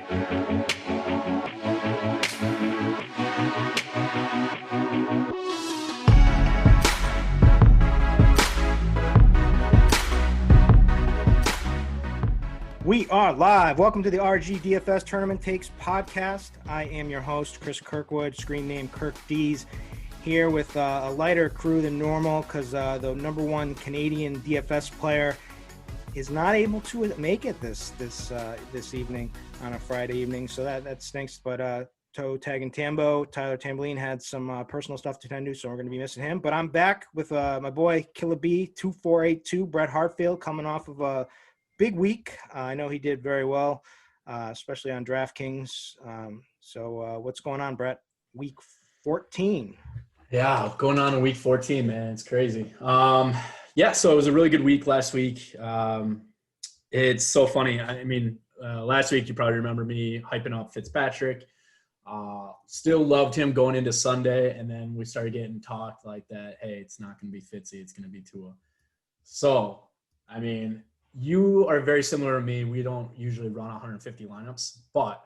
We are live. Welcome to the RG DFS Tournament Takes podcast. I am your host, Chris Kirkwood, screen name Kirk D's, here with a lighter crew than normal because the number one Canadian DFS player is not able to make it this evening on a Friday evening, so that stinks. But Toe Tag and Tambo, Tyler Tamboline had some personal stuff to attend to, so we're going to be missing him. But I'm back with my boy Killer B 2482 Brett Hartfiel, coming off of a big week. I know he did very well, especially on DraftKings. So what's going on, Brett? Week 14. Yeah, going on in week 14, man. It's crazy. Yeah, so it was a really good week last week. It's so funny. I mean, last week you probably remember me hyping up Fitzpatrick. Still loved him going into Sunday, and then we started getting talked like that, hey, it's not going to be Fitzy, it's going to be Tua. So, I mean, you are very similar to me. We don't usually run 150 lineups, but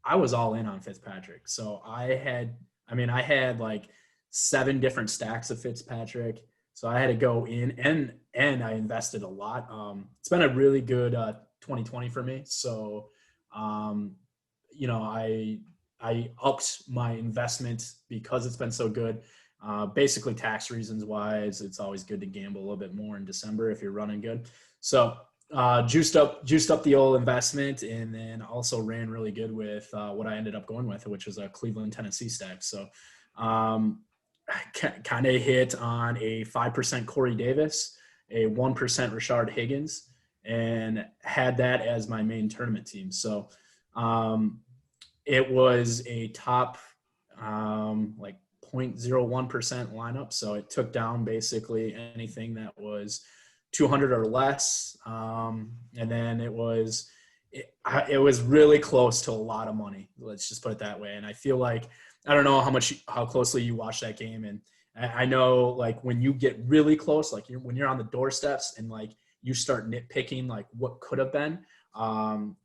I was all in on Fitzpatrick. So I had like 7 different stacks of Fitzpatrick. So I had to go in and I invested a lot. It's been a really good 2020 for me. So, I upped my investment because it's been so good. Basically tax reasons wise, it's always good to gamble a little bit more in December if you're running good. So juiced up the old investment, and then also ran really good with what I ended up going with, which was a Cleveland Tennessee stack. So kind of hit on a 5% Corey Davis, a 1% Rashard Higgins, and had that as my main tournament team. So it was a top like 0.01% lineup. So it took down basically anything that was 200 or less. And then it was really close to a lot of money. Let's just put it that way. And I feel like, I don't know how closely you watch that game. And I know like when you get really close, like when you're on the doorsteps and like you start nitpicking, like what could have been,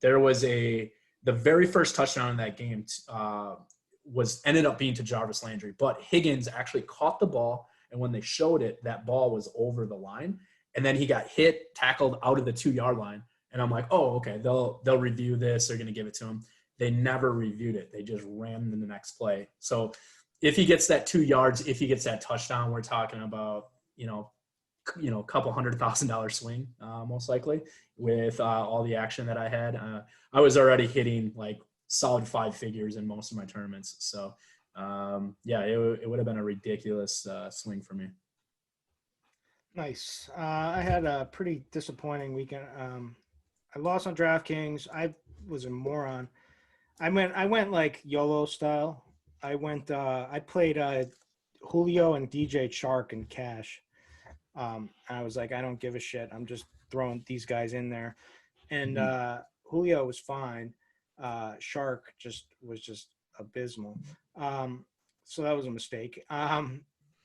there was the very first touchdown in that game ended up being to Jarvis Landry, but Higgins actually caught the ball. And when they showed it, that ball was over the line. And then he got tackled out of the 2-yard line. And I'm like, oh, okay, they'll review this. They're going to give it to him. They never reviewed it. They just ran in the next play. So if he gets that 2 yards, if he gets that touchdown, we're talking about, a couple $100,000 swing, most likely with all the action that I had. I was already hitting like solid 5 figures in most of my tournaments. So it would have been a ridiculous swing for me. Nice. I had a pretty disappointing weekend. I lost on DraftKings. I was a moron. I went like YOLO style. I played Julio and DJ Chark in cash. I was like, I don't give a shit. I'm just throwing these guys in there. And Julio was fine. Chark was just abysmal. So that was a mistake.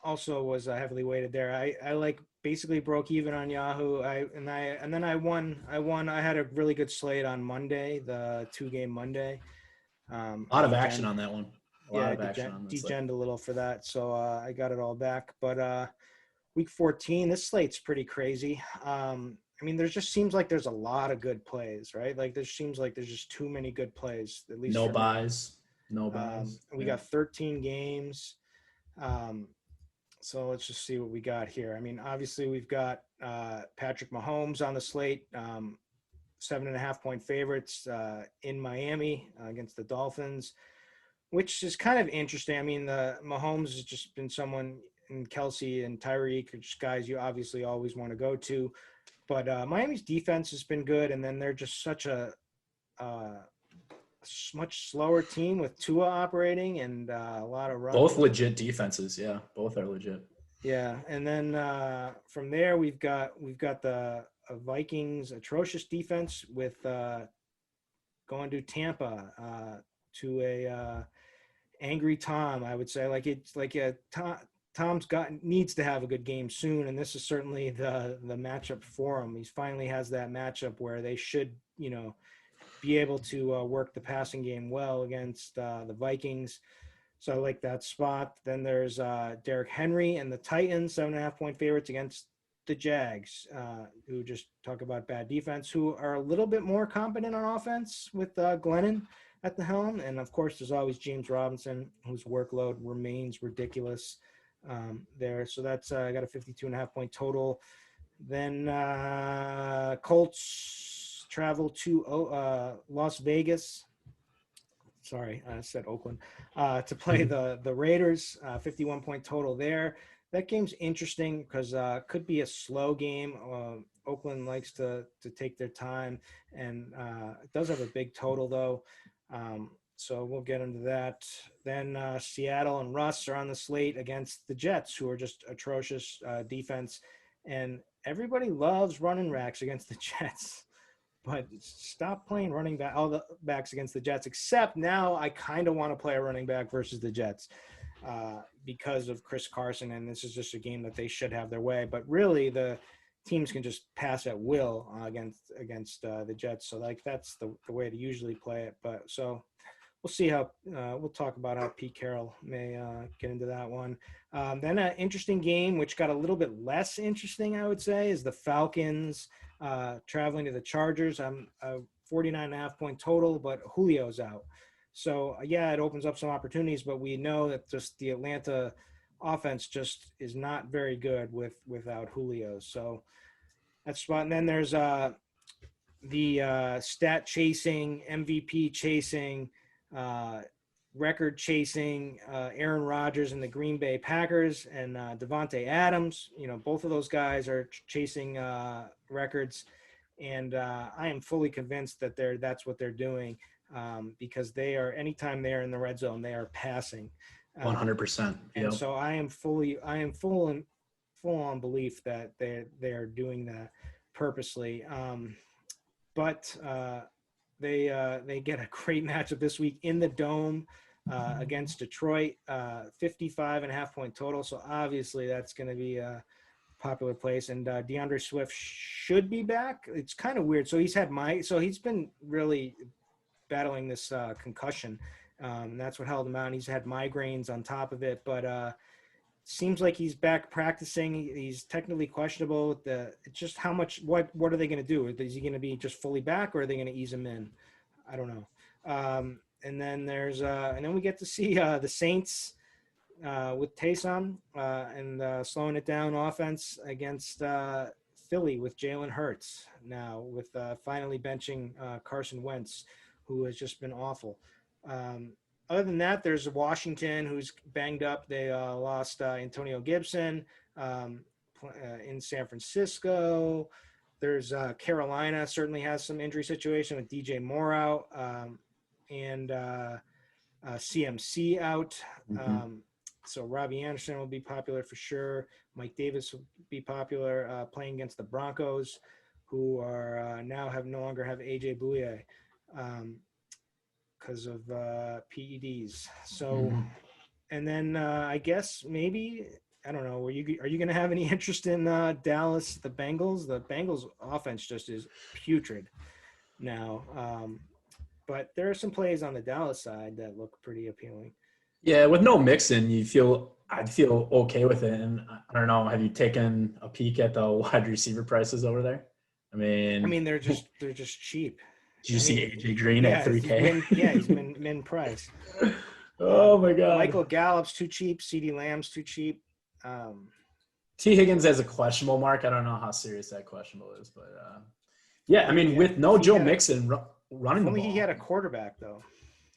Also was heavily weighted there. I like basically broke even on Yahoo. And then I won. I had a really good slate on Monday, the 2-game Monday. A lot of action on that one. Degened a little for that. So I got it all back. But week 14, this slate's pretty crazy. I mean, there just seems like there's a lot of good plays, right? Like there seems like there's just too many good plays. At least no buys. We got 13 games. So let's just see what we got here. I mean, obviously we've got Patrick Mahomes on the slate, 7.5-point favorites in Miami against the Dolphins, which is kind of interesting. I mean, the Mahomes has just been someone, and Kelsey and Tyreek are just guys you obviously always want to go to. But Miami's defense has been good, and then they're just such a much slower team with Tua operating and a lot of running. Both legit defenses, yeah. Both are legit. Yeah, and then from there we've got the Vikings atrocious defense with going to Tampa to a angry Tom. I would say Tom's needs to have a good game soon, and this is certainly the matchup for him. He finally has that matchup where they should be able to work the passing game well against the Vikings. So I like that spot. Then there's Derrick Henry and the Titans, 7.5-point favorites against the Jags, who just talk about bad defense, who are a little bit more competent on offense with Glennon at the helm. And of course, there's always James Robinson, whose workload remains ridiculous there. So that's I got a 52.5-point total. Then Colts travel to Las Vegas. Sorry, I said Oakland, to play the Raiders, 51-point total there. That game's interesting because could be a slow game. Oakland likes to take their time, and it does have a big total, though. So we'll get into that. Then Seattle and Russ are on the slate against the Jets, who are just atrocious defense. And everybody loves running backs against the Jets. But stop playing running back, all the backs against the Jets, except now I kind of want to play a running back versus the Jets because of Chris Carson, and this is just a game that they should have their way. But really, the teams can just pass at will against the Jets. So, like, that's the way to usually play it. But so we'll see how we'll talk about how Pete Carroll may get into that one. Then an interesting game, which got a little bit less interesting, I would say, is the Falcons traveling to the Chargers. I'm 49.5-point total, but Julio's out. So, yeah, it opens up some opportunities, but we know that just the Atlanta offense just is not very good without Julio. So that's spot. And then there's the stat chasing, MVP chasing, record chasing Aaron Rodgers and the Green Bay Packers and Devontae Adams. You know, both of those guys are chasing records, and I am fully convinced that that's what they're doing because they are, anytime they are in the red zone, they are passing 100%. And so I am full on belief that they are doing that purposely. But they get a great matchup this week in the Dome against Detroit, 55.5-point total. So obviously that's going to be a popular place. And DeAndre Swift should be back. It's kind of weird. So he's been really battling this concussion. That's what held him out. And he's had migraines on top of it, but seems like he's back practicing. He's technically questionable. It's just how much, what are they going to do? Is he going to be just fully back, or are they going to ease him in? I don't know. And then there's, and then we get to see the Saints with Taysom and slowing it down offense against Philly with Jalen Hurts now, with finally benching Carson Wentz, who has just been awful. Other than that, there's Washington, who's banged up. They lost Antonio Gibson in San Francisco. There's Carolina, certainly has some injury situation with DJ Moore out and CMC out. So Robbie Anderson will be popular for sure. Mike Davis will be popular playing against the Broncos, who are now no longer have AJ Bouye. Because of PEDs. So, and then I guess maybe, I don't know, are you going to have any interest in Dallas, the Bengals? The Bengals offense just is putrid now. But there are some plays on the Dallas side that look pretty appealing. Yeah, with no Mixon, I'd feel okay with it. And I don't know, have you taken a peek at the wide receiver prices over there? I mean, they're just cheap. Did you see AJ Green at $3K? He's min price. Oh my God. Michael Gallup's too cheap. CeeDee Lamb's too cheap. T. Higgins has a questionable mark. I don't know how serious that questionable is, but yeah, I mean, with no Joe Mixon running the ball. Only he had a quarterback though.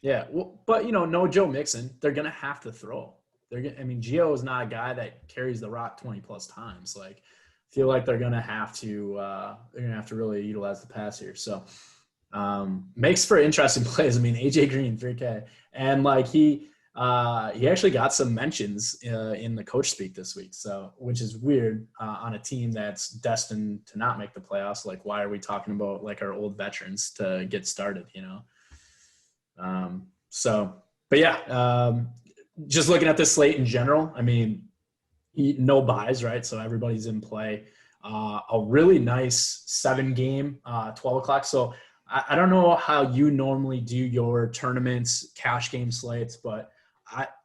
Yeah, well, but no Joe Mixon, they're gonna have to throw. Gio is not a guy that carries the rock 20 plus times. Like, I feel like they're gonna have to really utilize the pass here. So. Makes for interesting plays. I mean, AJ Green, 3K, and like he actually got some mentions in the coach speak this week. So, which is weird on a team that's destined to not make the playoffs. Like, why are we talking about like our old veterans to get started? But yeah, just looking at this slate in general. I mean, no buys, right? So everybody's in play. A really nice 7-game, 12 o'clock. So. I don't know how you normally do your tournaments, cash game slates, but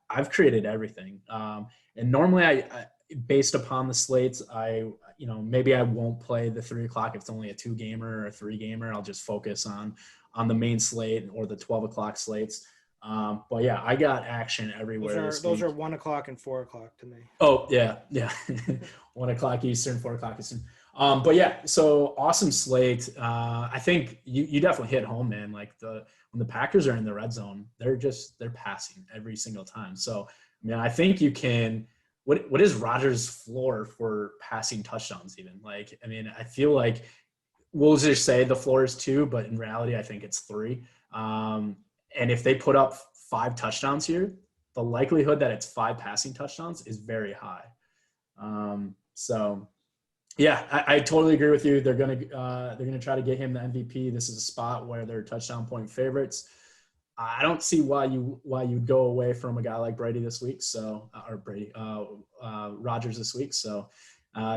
I've created everything. And normally I based upon the slates, maybe I won't play the 3:00 if it's only a 2-gamer or a 3-gamer. I'll just focus on the main slate or the 12 o'clock slates. But yeah, I got action everywhere. Those are 1:00 and 4:00 to me. Oh yeah. 1:00 Eastern, 4:00 Eastern. But yeah, so awesome slate. I think you definitely hit home, man. Like when the Packers are in the red zone, they're passing every single time. So I mean, I think you can. What is Rodgers' floor for passing touchdowns even? Like, I mean, I feel like we'll just say the floor is 2, but in reality, I think it's 3. And if they put up 5 touchdowns here, the likelihood that it's 5 passing touchdowns is very high. So yeah, I totally agree with you. They're gonna try to get him the MVP. This is a spot where they're touchdown point favorites. I don't see why you'd go away from a guy like Brady this week. So Rodgers this week. So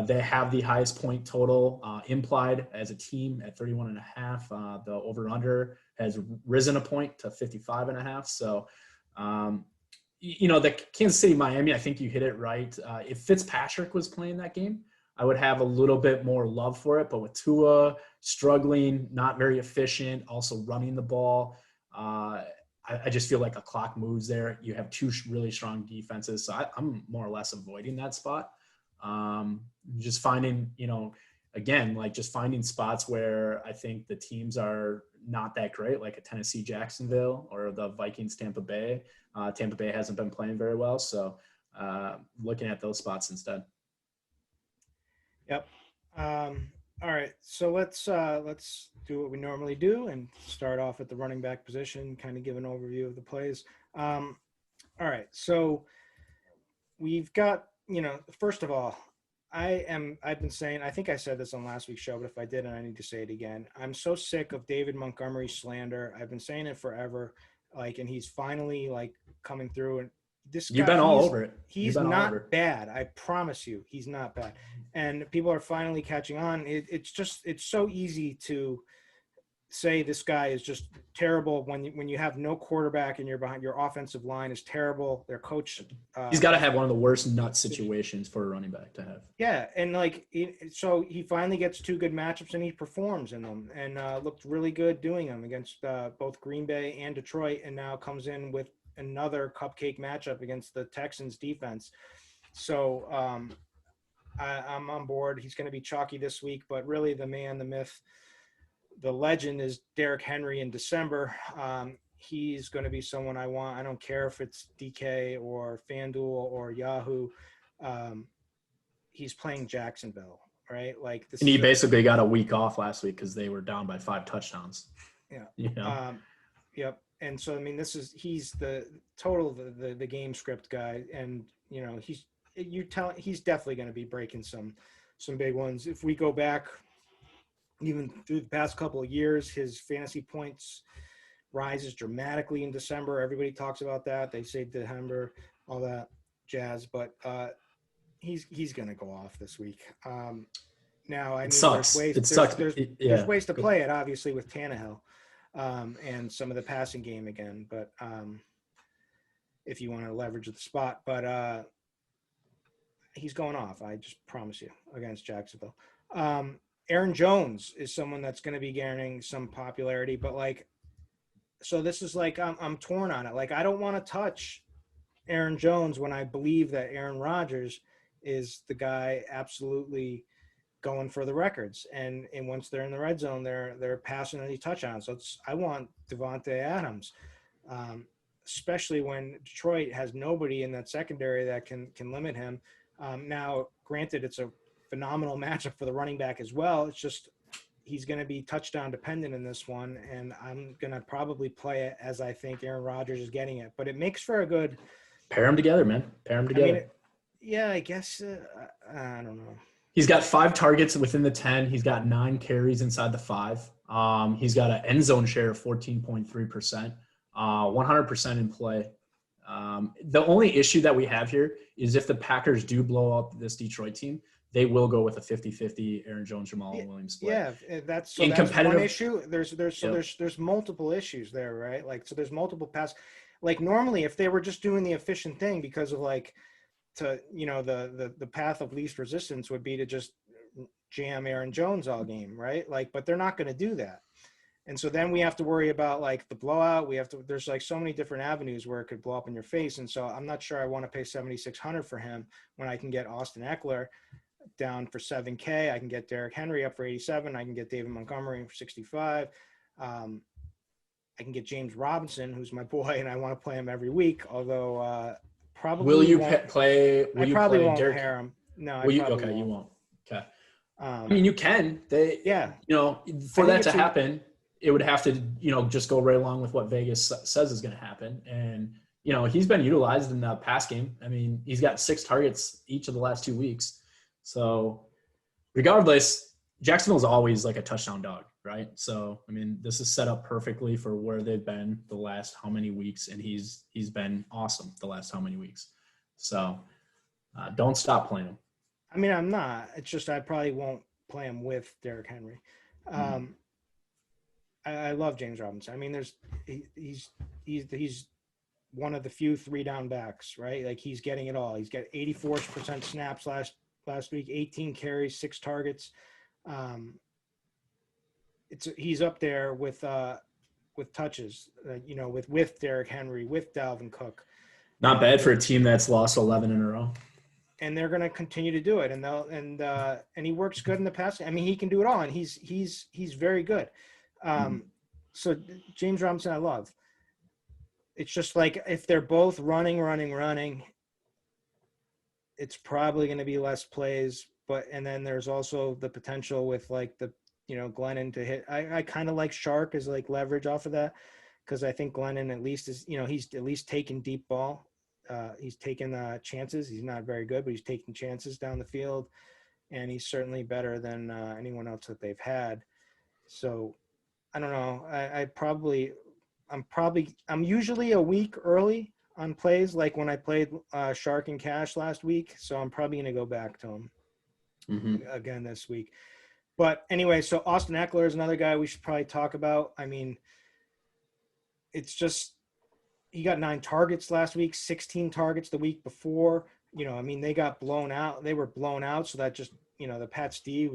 they have the highest point total implied as a team at 31.5. The over/under has risen a point to 55.5. So the Kansas City Miami, I think you hit it right. If Fitzpatrick was playing that game, I would have a little bit more love for it. But with Tua struggling, not very efficient, also running the ball. I just feel like a clock moves there. You have 2 really strong defenses. So I'm more or less avoiding that spot. Just finding, just finding spots where I think the teams are not that great, like a Tennessee Jacksonville or the Vikings Tampa Bay. Tampa Bay hasn't been playing very well. So looking at those spots instead. Yep. All right, so let's do what we normally do and start off at the running back position, kind of give an overview of the plays. All right, so we've got, first of all, I've been saying, I think I said this on last week's show, but if I didn't, I need to say it again. I'm so sick of David Montgomery slander. I've been saying it forever, and he's finally coming through. And this guy, you've been all over it. He's not bad. I promise you, he's not bad. And people are finally catching on. It's so easy to say this guy is just terrible when you have no quarterback and you're behind, your offensive line is terrible. Their coach, he's got to have one of the worst nut situations for a running back to have. Yeah, and so he finally gets 2 good matchups and he performs in them and looked really good doing them against both Green Bay and Detroit, and now comes in with another cupcake matchup against the Texans defense. So I'm on board. He's going to be chalky this week, but really the man, the myth, the legend is Derrick Henry in December. He's going to be someone I want. I don't care if it's DK or FanDuel or Yahoo. He's playing Jacksonville, right? And he basically got a week off last week because they were down by 5 touchdowns. Yeah. Yep. And so, I mean, he's the total, the game script guy. And, he's definitely going to be breaking some big ones. If we go back even through the past couple of years, his fantasy points rises dramatically in December. Everybody talks about that. They say December, all that jazz, but he's going to go off this week. Now, I mean, sucks. There's ways to play it, obviously, with Tannehill. And some of the passing game again, but if you want to leverage the spot, but he's going off. I just promise you against Jacksonville. Aaron Jones is someone that's going to be gaining some popularity, but so this is I'm torn on it. I don't want to touch Aaron Jones when I believe that Aaron Rodgers is the guy absolutely going for the records, and once they're in the red zone, they're passing any touchdowns. So I want Devontae Adams, especially when Detroit has nobody in that secondary that can limit him. Now, granted, it's a phenomenal matchup for the running back as well. It's just he's going to be touchdown dependent in this one, and I'm going to probably play it as I think Aaron Rodgers is getting it. But it makes for a good pair them together, man. Pair them together. I guess I don't know. He's got 5 targets within the 10. He's got 9 carries inside the 5. He's got an end zone share of 14.3%, 100% in play. The only issue that we have here is if the Packers do blow up this Detroit team, Yeah. they will go with a 50-50 Aaron Jones, Jamal Williams split. Yeah, that's competitive one issue. There's multiple issues there, right? Like, so there's multiple pass. Like, normally if they were just doing the efficient thing because of like, the path of least resistance would be to just jam Aaron Jones all game, right? Like, but they're not going to do that. And so then we have to worry about like the blowout. There's like so many different avenues where it could blow up in your face. And so I'm not sure I want to pay 7,600 for him when I can get Austin Eckler down for $7K. I can get Derrick Henry up for 87. I can get David Montgomery for 65. I can get James Robinson, who's my boy, and I want to play him every week. Although probably will you won't, play? Will I you probably play won't Derrick? pair him. No, Will you? probably Okay, won't. you won't. Okay. I mean, you can. Yeah. For that to happen, it would have to, just go right along with what Vegas says is going to happen. And, he's been utilized in the pass game. I mean, he's got 6 targets each of the last 2 weeks. So regardless, Jacksonville's always like a touchdown dog, right? So, I mean, this is set up perfectly for where they've been the last how many weeks. And he's been awesome the last how many weeks. So don't stop playing him. I mean, I'm not. It's just I probably won't play him with Derrick Henry. I love James Robinson. I mean, he's one of the few 3-down backs, right? Like, he's getting it all. He's got 84% snaps last week, 18 carries, 6 targets. He's up there with touches, with Derrick Henry, with Dalvin Cook. Not bad for a team that's lost 11 in a row. And they're going to continue to do it, and he works good in the passing. I mean, he can do it all, and he's very good. So James Robinson, I love. It's just like if they're both running, it's probably going to be less plays. And then there's also the potential with like Glennon to hit. I kind of like Shark as like leverage off of that, because I think Glennon at least is, he's at least taking deep ball. He's taking chances. He's not very good, but he's taking chances down the field, and he's certainly better than anyone else that they've had. So I don't know. I'm usually a week early on plays, like when I played Shark and Cash last week. So I'm probably going to go back to him again this week. But anyway, so Austin Eckler is another guy we should probably talk about. I mean, it's just, he got 9 targets last week, 16 targets the week before. I mean, they got blown out. They were blown out. So that just, the Pats D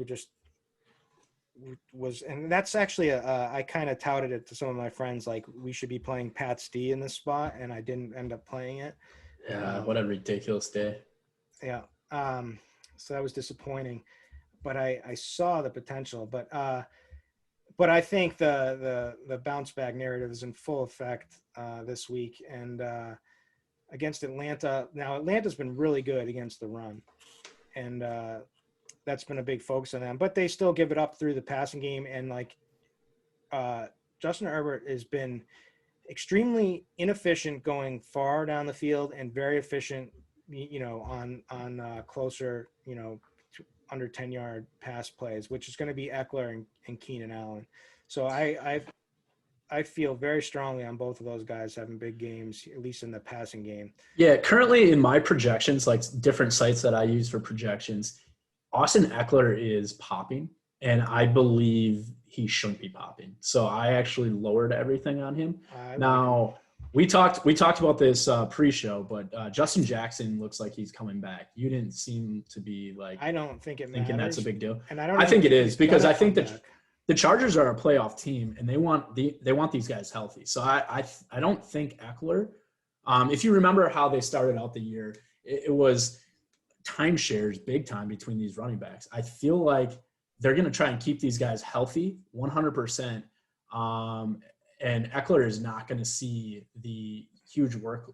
was, and that's actually I kind of touted it to some of my friends, like we should be playing Pats D in this spot, and I didn't end up playing it. Yeah, what a ridiculous day. Yeah. So that was disappointing, but I saw the potential, but I think the bounce back narrative is in full effect this week, and against Atlanta. Now Atlanta's been really good against the run, and that's been a big focus on them, but they still give it up through the passing game. And like Justin Herbert has been extremely inefficient going far down the field and very efficient, on closer, under 10-yard pass plays, which is going to be Eckler and Keenan Allen. So I feel very strongly on both of those guys having big games, at least in the passing game. Yeah, currently in my projections, like different sites that I use for projections, Austin Eckler is popping, and I believe he shouldn't be popping. So I actually lowered everything on him. Now, we talked about this pre-show, but Justin Jackson looks like he's coming back. You didn't seem to be like, I don't think it thinking matters. that's a big deal. And I think it is, because I think that the Chargers are a playoff team, and they want these guys healthy. So I don't think Eckler. If you remember how they started out the year, it was timeshares big time between these running backs. I feel like they're going to try and keep these guys healthy 100%. And Eckler is not going to see the huge work.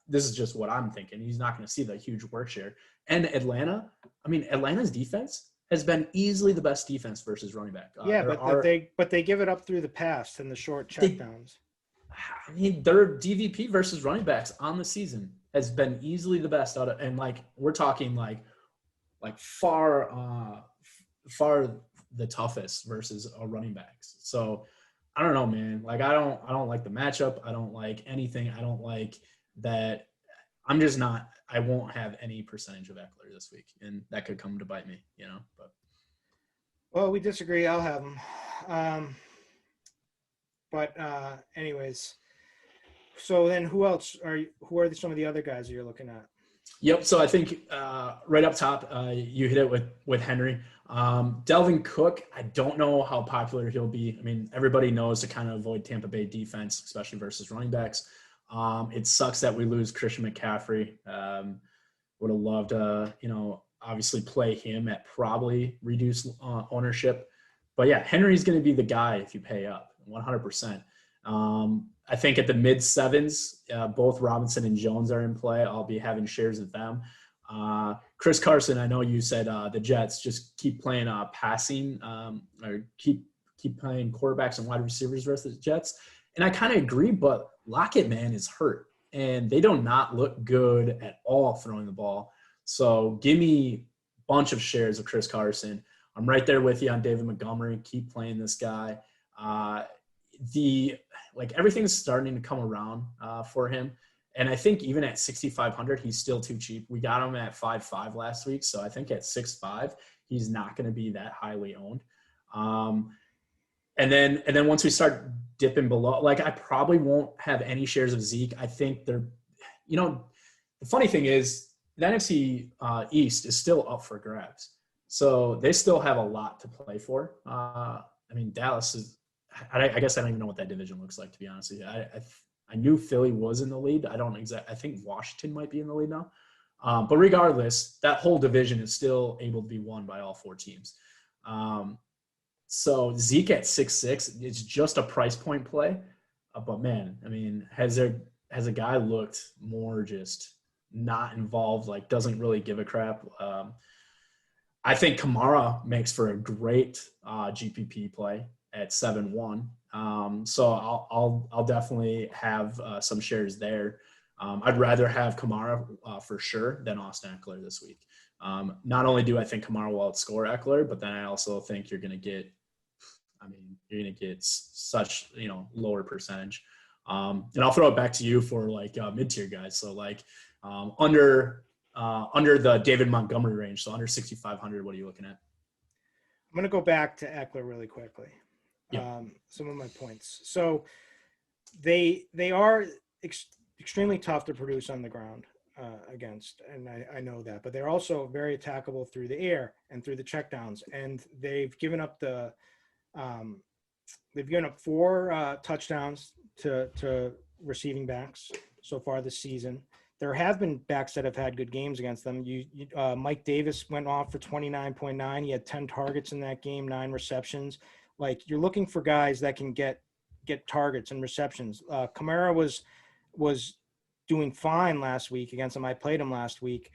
This is just what I'm thinking. He's not going to see the huge work share. And Atlanta's defense has been easily the best defense versus running back. But they give it up through the pass and the short checkdowns. Their DVP versus running backs on the season has been easily the best out of, and like we're talking like far the toughest versus running backs. So I don't know, man. Like I don't like the matchup. I don't like anything. I don't like that I'm just not. I won't have any percentage of Eckler this week, and that could come to bite me, But Well, we disagree. I'll have him. But anyways, so then who else who are some of the other guys that you're looking at? Yep. So I think right up top, you hit it with Henry. Delvin Cook, I don't know how popular he'll be. I mean, everybody knows to kind of avoid Tampa Bay defense, especially versus running backs. It sucks that we lose Christian McCaffrey. Would have loved to, obviously play him at probably reduced ownership. But yeah, Henry's going to be the guy if you pay up 100%. I think at the mid sevens, both Robinson and Jones are in play. I'll be having shares of them. Chris Carson, I know you said the Jets just keep playing passing or keep playing quarterbacks and wide receivers versus the Jets. And I kind of agree, but Lockett, man, is hurt. And they do not look good at all throwing the ball. So give me a bunch of shares of Chris Carson. I'm right there with you on David Montgomery. Keep playing this guy. Everything's starting to come around for him. And I think even at 6,500, he's still too cheap. We got him at 5.5 last week. So I think at 6.5, he's not going to be that highly owned. And then once we start dipping below, I probably won't have any shares of Zeke. I think they're, the funny thing is the NFC East is still up for grabs. So they still have a lot to play for. Dallas is, I guess I don't even know what that division looks like, to be honest with you. I knew Philly was in the lead. I think Washington might be in the lead now. But regardless, that whole division is still able to be won by all four teams. So Zeke at 6.6, it's just a price point play. But man, has a guy looked more just not involved, doesn't really give a crap? I think Kamara makes for a great GPP play at 7.1. So I'll definitely have some shares there. I'd rather have Kamara for sure than Austin Eckler this week. Not only do I think Kamara will outscore Eckler, but then I also think you're going to get such, lower percentage. And I'll throw it back to you for mid-tier guys. So under the David Montgomery range, so under 6,500, what are you looking at? I'm going to go back to Eckler really quickly. Yeah. Some of my points. So they are extremely tough to produce on the ground against, and I know that, but they're also very attackable through the air and through the checkdowns. And they've given up 4 touchdowns to receiving backs so far this season. There have been backs that have had good games against them. Mike Davis went off for 29.9. He had 10 targets in that game, 9 receptions. You're looking for guys that can get targets and receptions. Kamara was doing fine last week against him. I played him last week.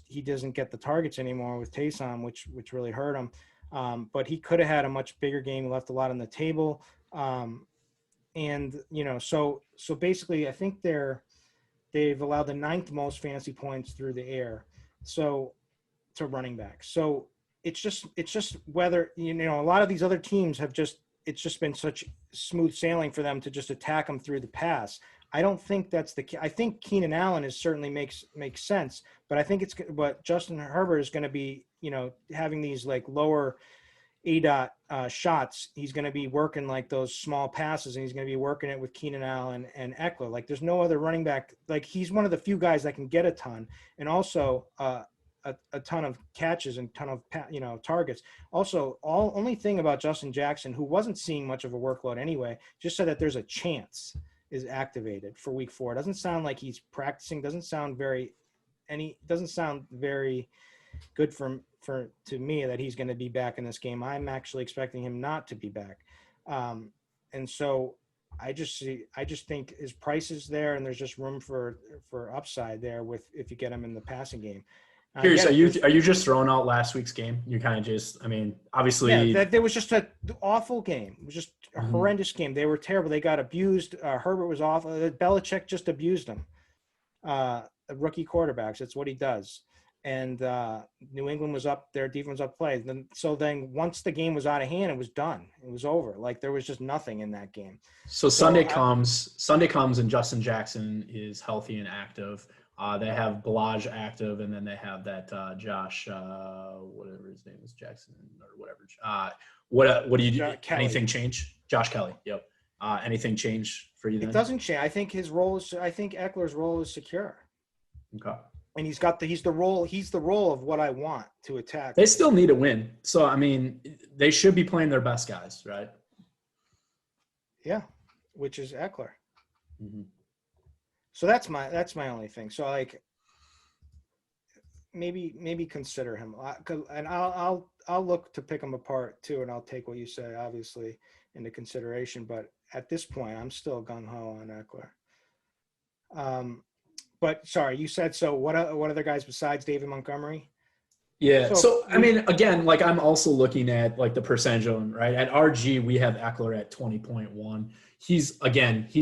He doesn't get the targets anymore with Taysom, which really hurt him. But he could have had a much bigger game. He left a lot on the table. So basically I think they've allowed the 9th most fantasy points through the air. So to running back. So it's just whether, a lot of these other teams it's just been such smooth sailing for them to just attack them through the pass. I don't think that's the key. I think Keenan Allen certainly makes sense, but I think but Justin Herbert is going to be, having these lower ADOT shots. He's going to be working those small passes, and he's going to be working it with Keenan Allen and Eckler. There's no other running back. He's one of the few guys that can get a ton, and also a ton of catches and ton of targets. Also, only thing about Justin Jackson, who wasn't seeing much of a workload anyway, just said that there's a chance is activated for week 4. It doesn't sound like he's practicing. Doesn't sound very good to me that he's going to be back in this game. I'm actually expecting him not to be back. And so I just think his price is there, and there's just room for upside there if you get him in the passing game. Curious, are you just throwing out last week's game? You kind of just, obviously. Yeah, there was just an awful game. It was just a horrendous game. They were terrible. They got abused. Herbert was awful. Belichick just abused them. Rookie quarterbacks, that's what he does. And New England was up, their defense up play. So then once the game was out of hand, it was done. It was over. There was just nothing in that game. So Sunday comes and Justin Jackson is healthy and active. They have Balaj active, and then they have that Josh, whatever his name is, Jackson or whatever. What do you do? Anything change? Josh Kelly. Yep. Anything change for you then? It doesn't change. I think Eckler's role is secure. Okay. And he's the role of what I want to attack. They still need a win. So, I mean, they should be playing their best guys, right? Yeah, which is Eckler. Mm-hmm. So that's my only thing. So like maybe consider him, and I'll look to pick him apart too, and I'll take what you say obviously into consideration. But at this point, I'm still gung ho on Eckler. But sorry, you said so. What other guys besides David Montgomery? Yeah. So I mean, again, like I'm also looking at like the percentage of him, right? At RG, we have Eckler at 20.1. He's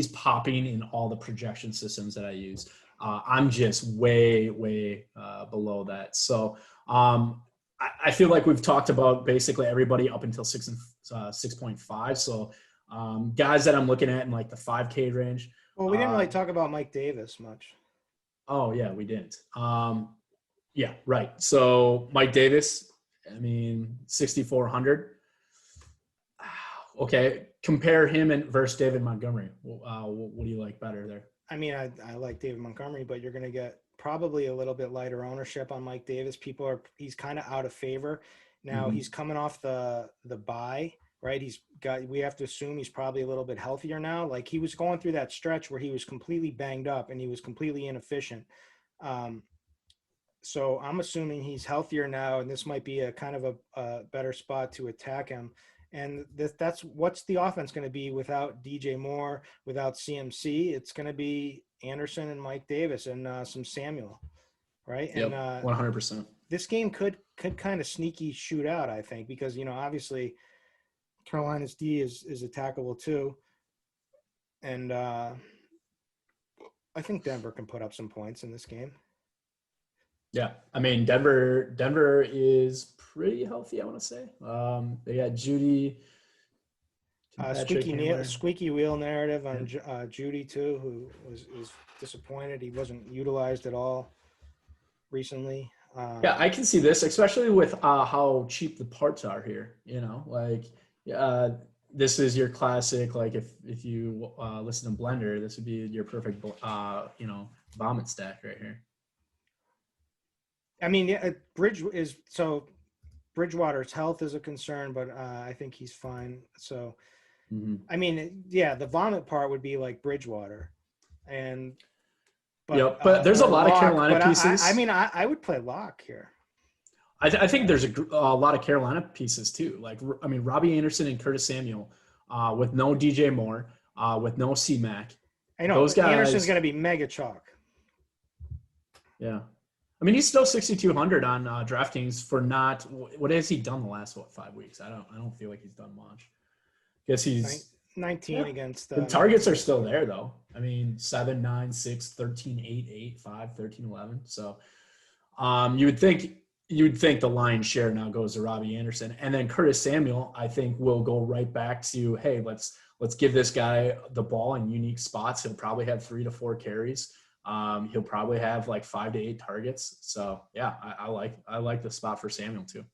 popping in all the projection systems that I use. I'm just way below that. So I feel like we've talked about basically everybody up until 6.5. So guys that I'm looking at in like the 5K range. Well, we didn't really talk about Mike Davis much. Oh yeah, we didn't. Yeah, right. So Mike Davis, I mean, 6,400. Okay, compare him versus David Montgomery. What do you like better there? I mean, I like David Montgomery, but you're going to get probably a little bit lighter ownership on Mike Davis. He's kind of out of favor now. He's coming off the bye, right? We have to assume he's probably a little bit healthier now. Like he was going through that stretch where he was completely banged up and he was completely inefficient. So I'm assuming he's healthier now, and this might be a kind of a better spot to attack him. And that's what's the offense going to be without DJ Moore, without CMC? It's going to be Anderson and Mike Davis and some Samuel, right? Yep, and 100%. This game could kind of sneaky shoot out, I think, because obviously Carolina's D is attackable too, and I think Denver can put up some points in this game. Yeah, I mean Denver is pretty healthy, I want to say. They got Judy, squeaky wheel narrative on Judy too, who was disappointed. He wasn't utilized at all recently. Yeah, I can see this, especially with how cheap the parts are here. This is your classic. Like if you listen to Blender, this would be your perfect vomit stack right here. I mean, Bridgewater's health is a concern, but I think he's fine. So, I mean, yeah, the vomit part would be like Bridgewater, but there's a lot of Carolina pieces. I would play lock here. I think there's a lot of Carolina pieces too. Like, I mean, Robbie Anderson and Curtis Samuel with no DJ Moore, with no C-Mac. I know those guys, Anderson's going to be mega chalk. Yeah. I mean, he's still 6,200 on DraftKings for not. What has he done the last 5 weeks? I don't feel like he's done much. Guess he's 19 against. The targets are still there though. I mean, 7, 9, 6, 13, 8, 8, 5, 13, 11. So, you would think the lion's share now goes to Robbie Anderson, and then Curtis Samuel. I think will go right back to, hey, let's give this guy the ball in unique spots. He'll probably have 3 to 4 carries. He'll probably have like 5 to 8 targets. So yeah, I like the spot for Samuel too.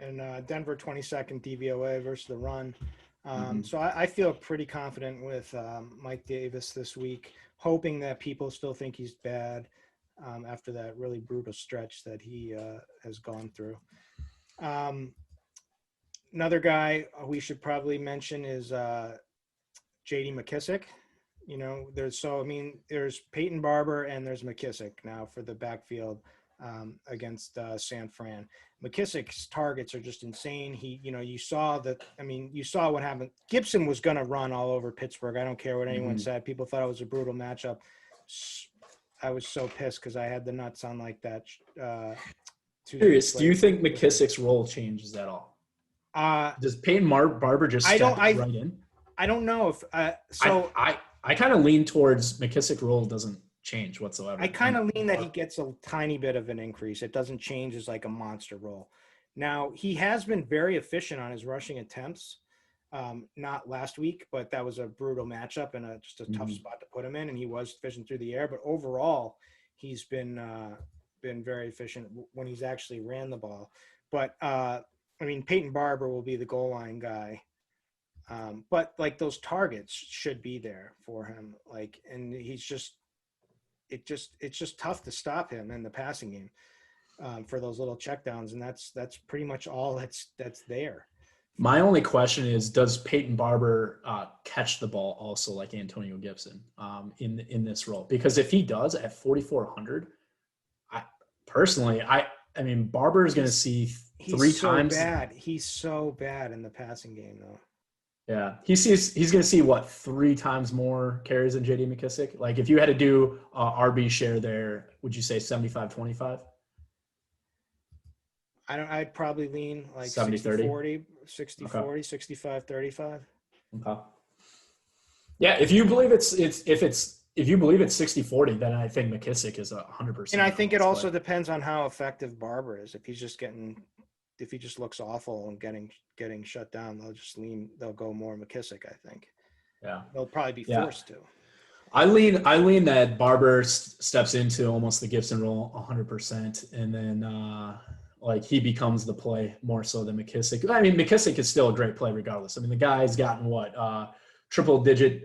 And Denver 22nd DVOA versus the run. So I feel pretty confident with Mike Davis this week, hoping that people still think he's bad after that really brutal stretch that he has gone through. Another guy we should probably mention is J.D. McKissick. There's Peyton Barber and there's McKissick now for the backfield against San Fran. McKissick's targets are just insane. You saw what happened. Gibson was going to run all over Pittsburgh. I don't care what anyone said. People thought it was a brutal matchup. I was so pissed because I had the nuts on like that. Curious, do you think McKissick's role changes at all? Does Peyton Barber just step right in? I don't know if I kind of lean towards McKissick's role doesn't change whatsoever. I kind of lean that he gets a tiny bit of an increase. It doesn't change as like a monster role. Now, he has been very efficient on his rushing attempts. Not last week, but that was a brutal matchup and just a tough spot to put him in, and he was efficient through the air. But overall, he's been very efficient when he's actually ran the ball. But I mean, Peyton Barber will be the goal line guy. But like those targets should be there for him. Like, and it's just tough to stop him in the passing game for those little checkdowns, and that's pretty much all that's there. My only question is, does Peyton Barber catch the ball also like Antonio Gibson in this role? Because if he does at 4,400, I mean, Barber is going to see three times. He's so bad in the passing game, though. Yeah, he's going to see what, 3 times more carries than J.D. McKissick. Like, if you had to do RB share there, would you say 75-25? I'd probably lean like 70-30, 60-40, okay. 65-35. Okay. Yeah, if you believe it's 60-40, then I think McKissick is 100%. And I think it also depends on how effective Barber is. If he just looks awful and getting shut down, they'll go more McKissick, I think. Yeah. They'll probably be forced to. I lean that Barber steps into almost the Gibson role 100%, and then like he becomes the play more so than McKissick. I mean, McKissick is still a great play regardless. I mean, the guy's gotten double digit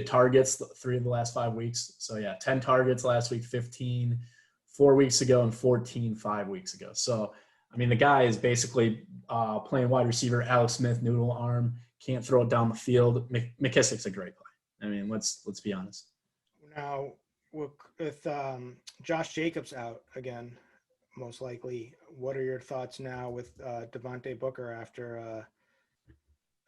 targets 3 of the last 5 weeks. So yeah, 10 targets last week, 15 4 weeks ago, and 14 5 weeks ago. So I mean, the guy is basically playing wide receiver, Alex Smith, noodle arm, can't throw it down the field. McKissick's a great play. I mean, let's be honest. Now with Josh Jacobs out again, most likely, what are your thoughts now with Devontae Booker after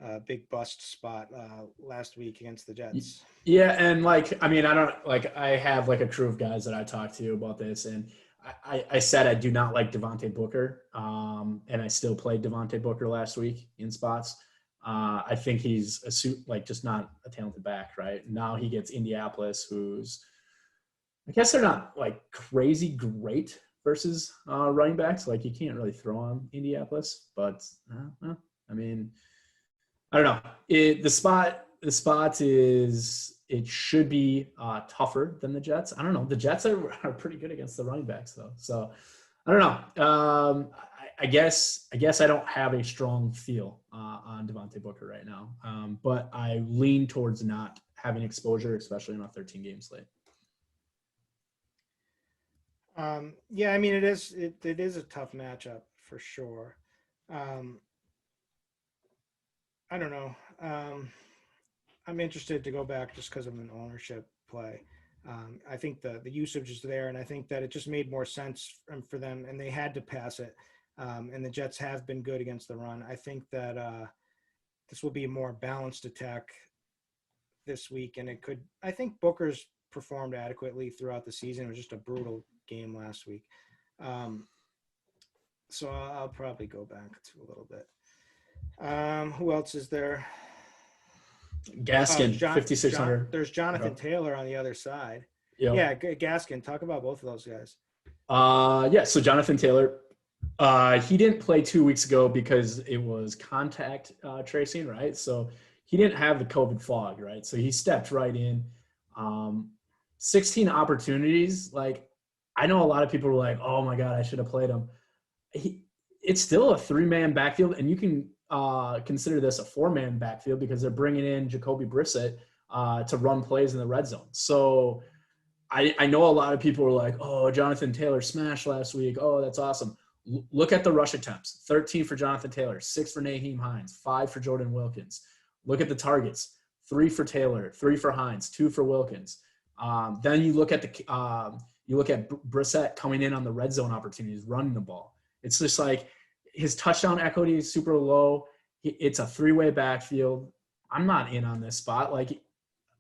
a big bust spot last week against the Jets? Yeah, and like, I mean, I have like a crew of guys that I talk to about this, and I said I do not like Devontae Booker, and I still played Devontae Booker last week in spots. I think he's just not a talented back, right? Now he gets Indianapolis, who's, I guess they're not like crazy great versus running backs. Like, you can't really throw on Indianapolis, but I mean, I don't know. The spot is, it should be tougher than the Jets. I don't know. The Jets are pretty good against the running backs though. So I don't know. I guess I don't have a strong feel on Devontae Booker right now. But I lean towards not having exposure, especially in a 13-game slate. Yeah, I mean, it is a tough matchup for sure. I don't know. I'm interested to go back just because of an ownership play. I think the usage is there, and I think that it just made more sense for them, and they had to pass it. And the Jets have been good against the run. I think that this will be a more balanced attack this week, and I think Booker's performed adequately throughout the season. It was just a brutal game last week. So I'll probably go back to a little bit. Who else is there? Gaskin, 5,600. There's Jonathan Taylor on the other side. Yep. Yeah, Gaskin. Talk about both of those guys. So Jonathan Taylor, he didn't play 2 weeks ago because it was contact tracing, right? So he didn't have the COVID fog, right? So he stepped right in. 16 opportunities. Like, I know a lot of people were like, oh my God, I should have played him. It's still a 3-man backfield, and you can consider this a 4-man backfield because they're bringing in Jacoby Brissett to run plays in the red zone. So I know a lot of people were like, oh, Jonathan Taylor smashed last week. Oh, that's awesome. Look at the rush attempts. 13 for Jonathan Taylor, 6 for Naheem Hines, 5 for Jordan Wilkins. Look at the targets. 3 for Taylor, 3 for Hines, 2 for Wilkins. Then you look at Brissett coming in on the red zone opportunities, running the ball. It's just like his touchdown equity is super low. It's a 3-way backfield. I'm not in on this spot. Like,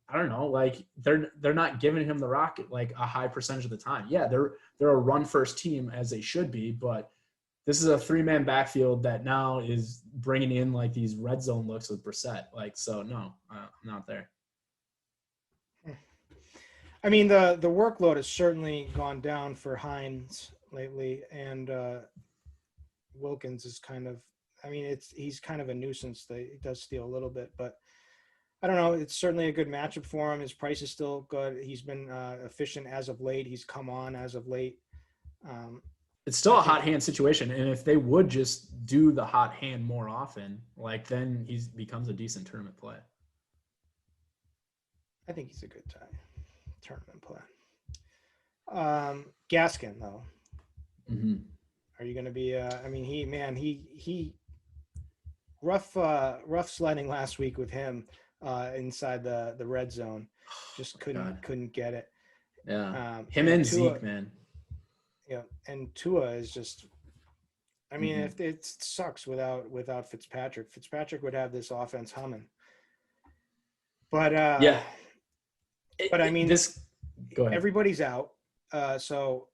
I don't know. Like, they're not giving him the rock like a high percentage of the time. Yeah, they're a run first team, as they should be, but this is a 3-man backfield that now is bringing in like these red zone looks with Brissett. Like, so no, I'm not there. I mean, the workload has certainly gone down for Hines lately, and Wilkins is kind of, I mean, he's kind of a nuisance. He does steal a little bit, but I don't know. It's certainly a good matchup for him. His price is still good. He's been efficient as of late. He's come on as of late. It's still I a hot think hand situation, and if they would just do the hot hand more often, like then he becomes a decent tournament play. I think he's a good tournament play. Gaskin though, are you going to be? I mean, he rough sledding last week with him inside the red zone. Just couldn't get it. Yeah, him and Tua, Zeke, man. Yeah, and Tua is just. I mean, if it sucks without Fitzpatrick. Fitzpatrick would have this offense humming. But yeah, but I mean, go ahead. Everybody's out. So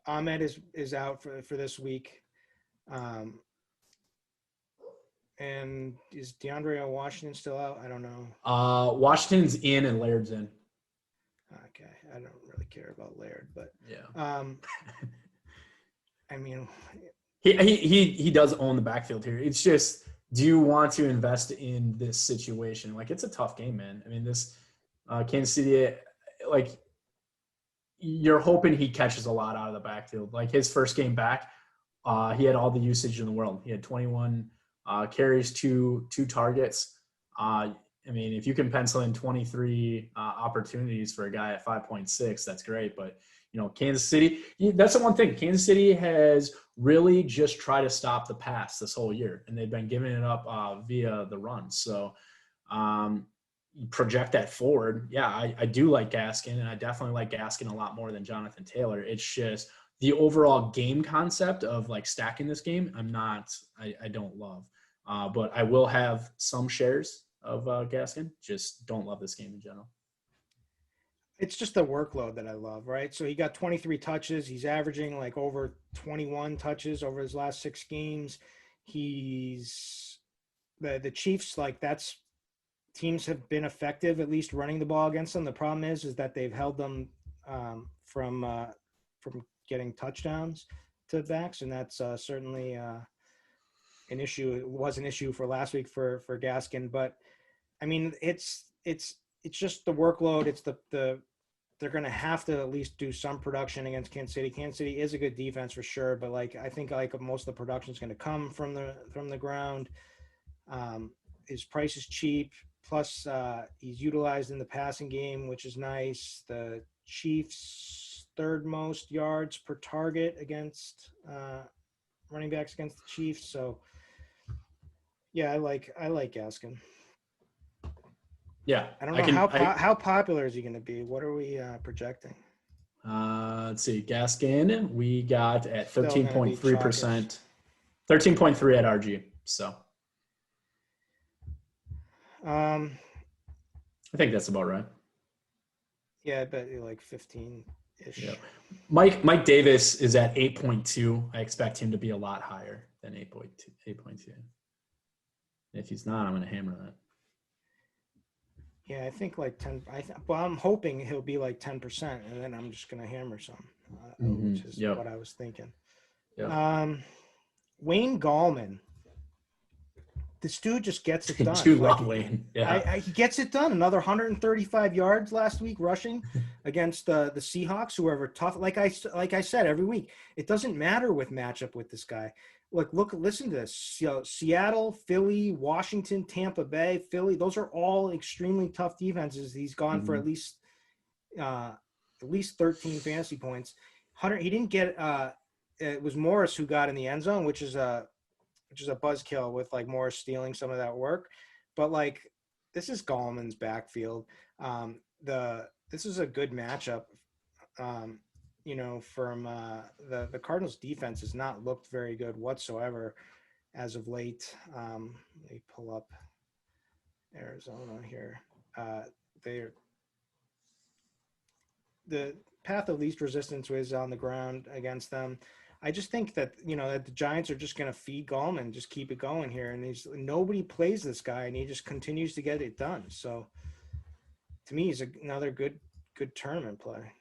Ahmed is out for this week. And is DeAndre Washington still out? I don't know. Washington's in and Laird's in. Okay, I don't really care about Laird, but yeah. I mean, he does own the backfield here. It's just, do you want to invest in this situation? Like, it's a tough game, man. I mean, this Kansas City, like, you're hoping he catches a lot out of the backfield. Like, his first game back, he had all the usage in the world. He had 21 carries, two targets. I mean, if you can pencil in 23 opportunities for a guy at 5.6, that's great. But, you know, Kansas City, that's the one thing. Kansas City has really just tried to stop the pass this whole year, and they've been giving it up via the run. So project that forward. Yeah, I do like Gaskin, and I definitely like Gaskin a lot more than Jonathan Taylor. It's just the overall game concept of, like, stacking this game, I don't love. But I will have some shares of Gaskin. Just don't love this game in general. It's just the workload that I love, right? So he got 23 touches. He's averaging like over 21 touches over his last 6 games. He's the Chiefs, like, that's teams have been effective at least running the ball against them. The problem is that they've held them from getting touchdowns to backs, and that's certainly an issue. It was an issue for last week for Gaskin, but I mean, it's just the workload. It's the they're going to have to at least do some production against Kansas City. Kansas City is a good defense for sure, but like, I think like most of the production is going to come from the ground. His price is cheap. Plus, he's utilized in the passing game, which is nice. The Chiefs' third most yards per target against running backs against the Chiefs. So, yeah, I like Gaskin. Yeah, I don't know how popular is he going to be. What are we projecting? Let's see, Gaskin, we got at 13.3%, 13.3 at RG. So, I think that's about right. Yeah, I bet you like 15-ish. Yeah. Mike Davis is at 8.2. I expect him to be a lot higher than 8.2. If he's not, I'm going to hammer that. Yeah, I think like 10. I'm hoping he'll be like 10%, and then I'm just going to hammer some, which is what I was thinking. Yep. Wayne Gallman. This dude just gets it done. Too love Wayne. Yeah. He gets it done. Another 135 yards last week rushing against the Seahawks, who are tough. Like I said every week, it doesn't matter with matchup with this guy. Listen to this. Seattle, Philly, Washington, Tampa Bay, Philly. Those are all extremely tough defenses. He's gone for at least 13 fantasy points. He didn't get. It was Morris who got in the end zone, which is a buzzkill with like Morris stealing some of that work. But like, this is Gallman's backfield. This is a good matchup. From the Cardinals defense has not looked very good whatsoever as of late. Let me pull up Arizona here. The path of least resistance was on the ground against them. I just think that, that the Giants are just going to feed Gallman, just keep it going here. And nobody plays this guy, and he just continues to get it done. So to me, he's another good tournament play.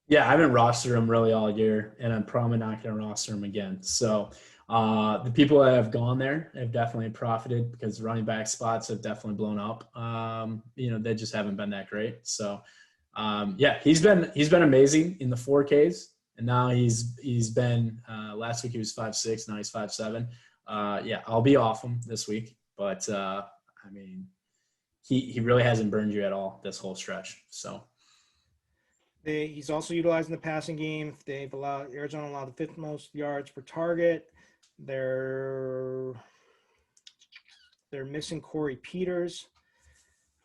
Yeah, I haven't rostered him really all year, and I'm probably not going to roster him again. So The people that have gone there have definitely profited because running back spots have definitely blown up. They just haven't been that great. So, he's been amazing in the 4Ks, and now he's been last week he was 5'6", now he's 5'7". I'll be off him this week, but he really hasn't burned you at all this whole stretch. So. He's also utilizing the passing game. Arizona allowed the fifth most yards per target. They're missing Corey Peters,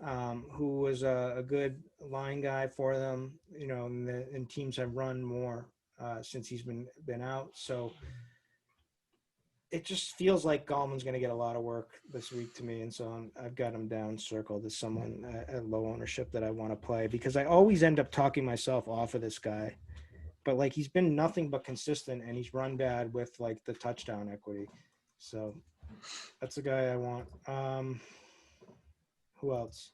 who was a good line guy for them. And teams have run more since he's been out. So it just feels like Gallman's going to get a lot of work this week to me, and so I've got him down circled as someone at low ownership that I want to play because I always end up talking myself off of this guy. But like he's been nothing but consistent, and he's run bad with like the touchdown equity. So that's the guy I want. Who else?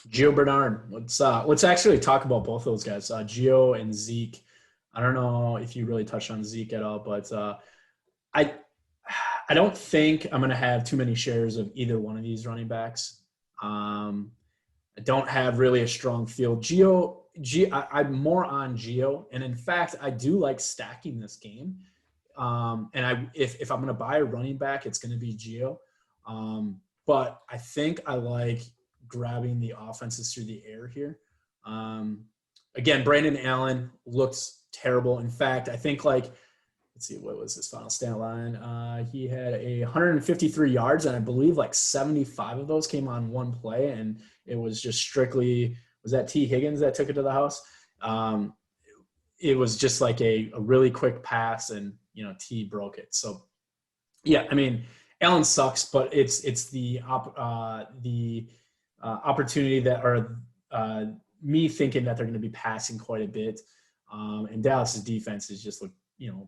Gio Bernard. Let's actually talk about both those guys, Gio and Zeke. I don't know if you really touched on Zeke at all, but I don't think I'm going to have too many shares of either one of these running backs. I don't have really a strong field. I'm more on Gio, and in fact, I do like stacking this game. If I'm going to buy a running back, it's going to be Gio. But I think I like grabbing the offenses through the air here. Again, Brandon Allen looks terrible. In fact, I think let's see, what was his final stat line? He had 153 yards, and I believe 75 of those came on one play, and it was just strictly – was that T. Higgins that took it to the house? It was just a really quick pass, and, T broke it. So, Allen sucks, but it's the opportunity that – or me thinking that they're going to be passing quite a bit. And Dallas's defense is just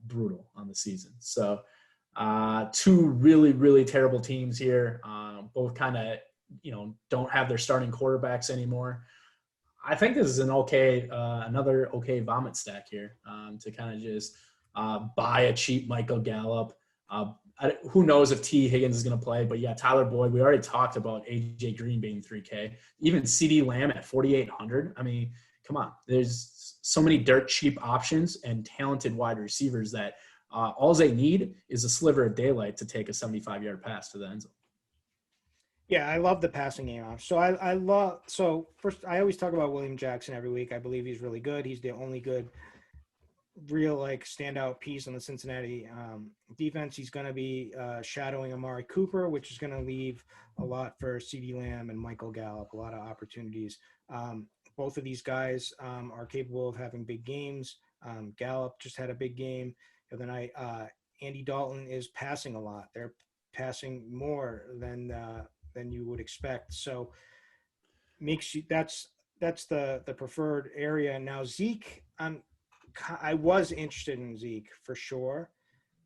brutal on the season. So two really, really terrible teams here. Both kind of, don't have their starting quarterbacks anymore. I think this is another okay vomit stack here to kind of just buy a cheap Michael Gallup. Who knows if T. Higgins is going to play, but Tyler Boyd, we already talked about AJ Green being 3K, even CD Lamb at 4,800. I mean, come on, there's so many dirt cheap options and talented wide receivers that all they need is a sliver of daylight to take a 75-yard pass to the end zone. Yeah, I love the passing game off. So first, I always talk about William Jackson every week. I believe he's really good. He's the only good, real standout piece on the Cincinnati defense. He's going to be shadowing Amari Cooper, which is going to leave a lot for CeeDee Lamb and Michael Gallup, a lot of opportunities. Both of these guys are capable of having big games. Gallup just had a big game the other night. Andy Dalton is passing a lot. They're passing more than you would expect. So that's the preferred area. Now Zeke, I was interested in Zeke for sure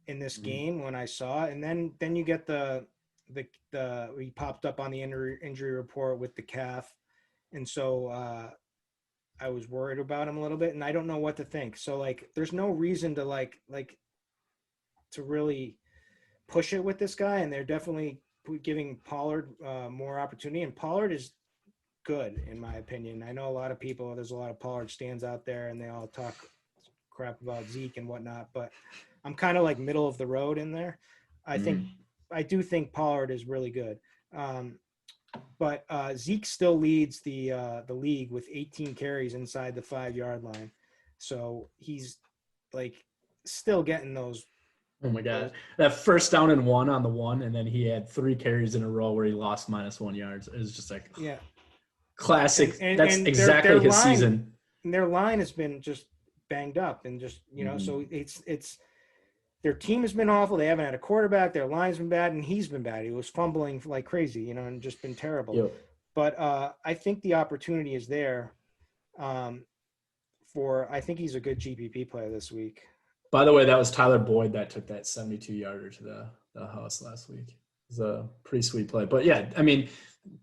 in this game when I saw it, and then you get the he popped up on the injury report with the calf, and so I was worried about him a little bit, and I don't know what to think. So there's no reason to to really push it with this guy, and they're definitely giving Pollard more opportunity, and Pollard is good in my opinion. I know there's a lot of Pollard stands out there, and they all talk crap about Zeke and whatnot, but I'm kind of middle of the road in there. I do think Pollard is really good. But Zeke still leads the league with 18 carries inside the 5-yard line. So he's still getting those. Oh my God. That first down and 1 on the 1, and then he had 3 carries in a row where he lost -1 yards. It was just classic. That's exactly his season. And their line has been just banged up and just, so it's their team has been awful. They haven't had a quarterback. Their line's been bad, and he's been bad. He was fumbling like crazy, and just been terrible. Yep. But I think the opportunity is there I think he's a good GPP player this week. By the way, that was Tyler Boyd that took that 72-yarder to the house last week. It was a pretty sweet play. But,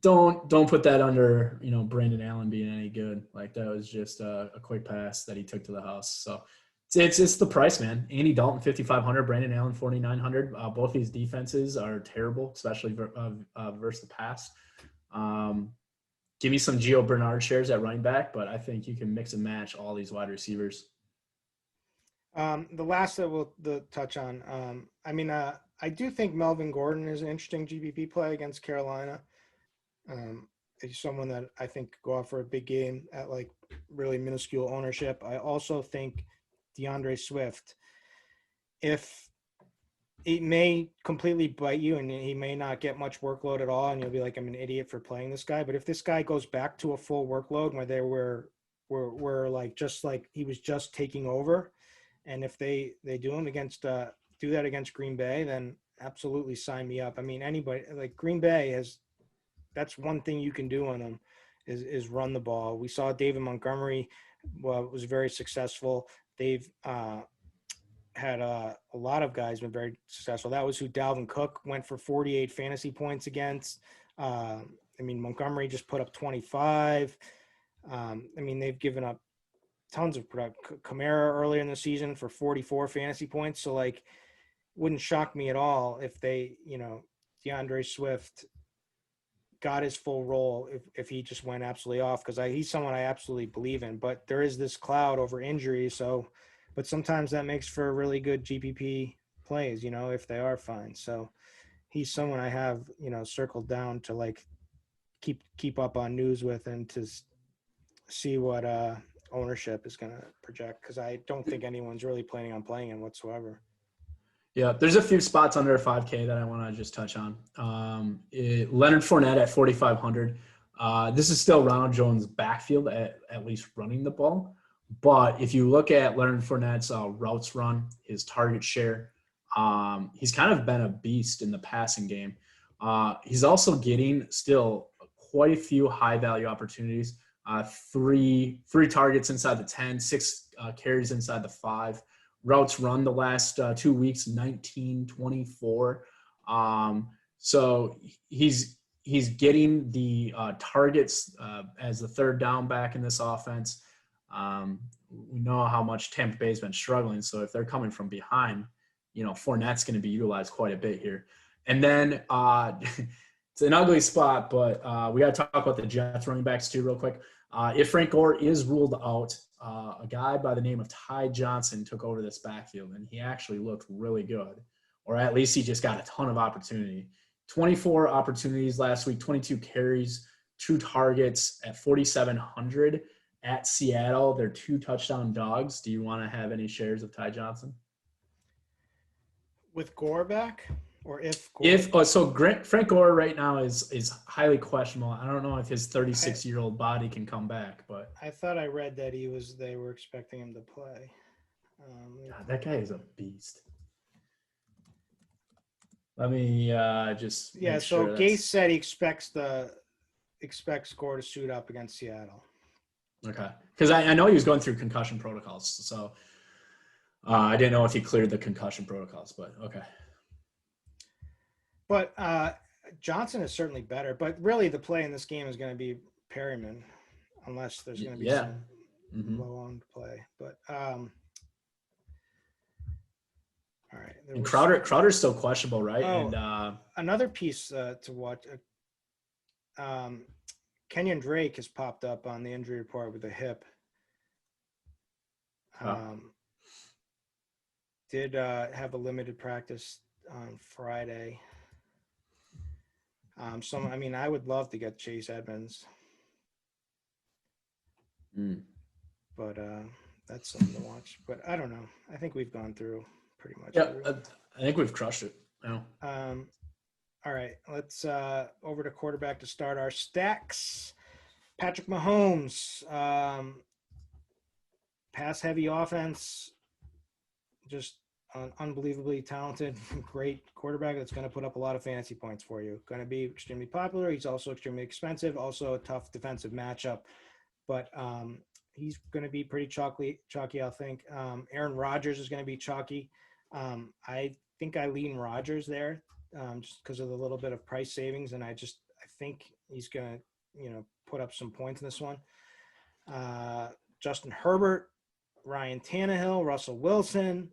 don't put that under, Brandon Allen being any good. That was just a quick pass that he took to the house. So It's the price, man. Andy Dalton 5,500, Brandon Allen 4,900. Both these defenses are terrible, especially versus the pass. Give me some Gio Bernard shares at running back, but I think you can mix and match all these wide receivers. The last that we'll touch on, I do think Melvin Gordon is an interesting GPP play against Carolina. He's someone that I think could go out for a big game at like really minuscule ownership. I also think DeAndre Swift, if it may completely bite you and he may not get much workload at all, and you'll be like, I'm an idiot for playing this guy. But if this guy goes back to a full workload where they were like just like he was just taking over, and if they do him against do that against Green Bay, then absolutely sign me up. I mean, anybody like Green Bay has, that's one thing you can do on them is run the ball. We saw David Montgomery was very successful. They've had a lot of guys been very successful. That was who Dalvin Cook went for 48 fantasy points against. Montgomery just put up 25. They've given up tons of production. Kamara earlier in the season for 44 fantasy points. So like, wouldn't shock me at all if they, DeAndre Swift got his full role if he just went absolutely off, because he's someone I absolutely believe in. But there is this cloud over injury, but sometimes that makes for really good GPP plays, if they are fine. So he's someone I have, circled down to like keep up on news with and to see what ownership is going to project, because I don't think anyone's really planning on playing him whatsoever. Yeah, there's a few spots under 5K that I want to just touch on. Leonard Fournette at 4,500. This is still Ronald Jones' backfield, at least running the ball. But if you look at Leonard Fournette's routes run, his target share, he's kind of been a beast in the passing game. He's also getting still quite a few high-value opportunities. Three targets inside the 10, 6 carries inside the 5. Routes run the last 2 weeks, 19, 24. So he's getting the targets as the third down back in this offense. We know how much Tampa Bay's been struggling. So if they're coming from behind, Fournette's going to be utilized quite a bit here. And then it's an ugly spot, but we got to talk about the Jets running backs too real quick. If Frank Gore is ruled out, a guy by the name of Ty Johnson took over this backfield, and he actually looked really good, or at least he just got a ton of opportunity. 24 opportunities last week, 22 carries, 2 targets at 4,700 at Seattle. They're 2 touchdown dogs. Do you want to have any shares of Ty Johnson? With Gore back? Or Frank Gore right now is highly questionable. I don't know if his 36-year-old body can come back, but I thought I read that they were expecting him to play. God, that guy is a beast. Let me just so Gase said he expects Gore to suit up against Seattle. Okay, because I know he was going through concussion protocols, so I didn't know if he cleared the concussion protocols, but okay. But Johnson is certainly better. But really, the play in this game is going to be Perryman, unless there's going to be some low-owned play. But all right. And Crowder's still questionable, right? Oh, and another piece to watch. Kenyon Drake has popped up on the injury report with a hip. Did have a limited practice on Friday. I would love to get Chase Edmonds. But that's something to watch. But I don't know. I think we've gone through pretty much. Yeah, I think we've crushed it. No. All right, let's over to quarterback to start our stacks. Patrick Mahomes, pass-heavy offense, just an unbelievably talented, great quarterback that's going to put up a lot of fantasy points for you. Going to be extremely popular. He's also extremely expensive, also a tough defensive matchup. But he's going to be pretty chalky, I think. Aaron Rodgers is going to be chalky. I think I lean Rodgers there just because of the little bit of price savings, and I think he's going to, put up some points in this one. Justin Herbert, Ryan Tannehill, Russell Wilson.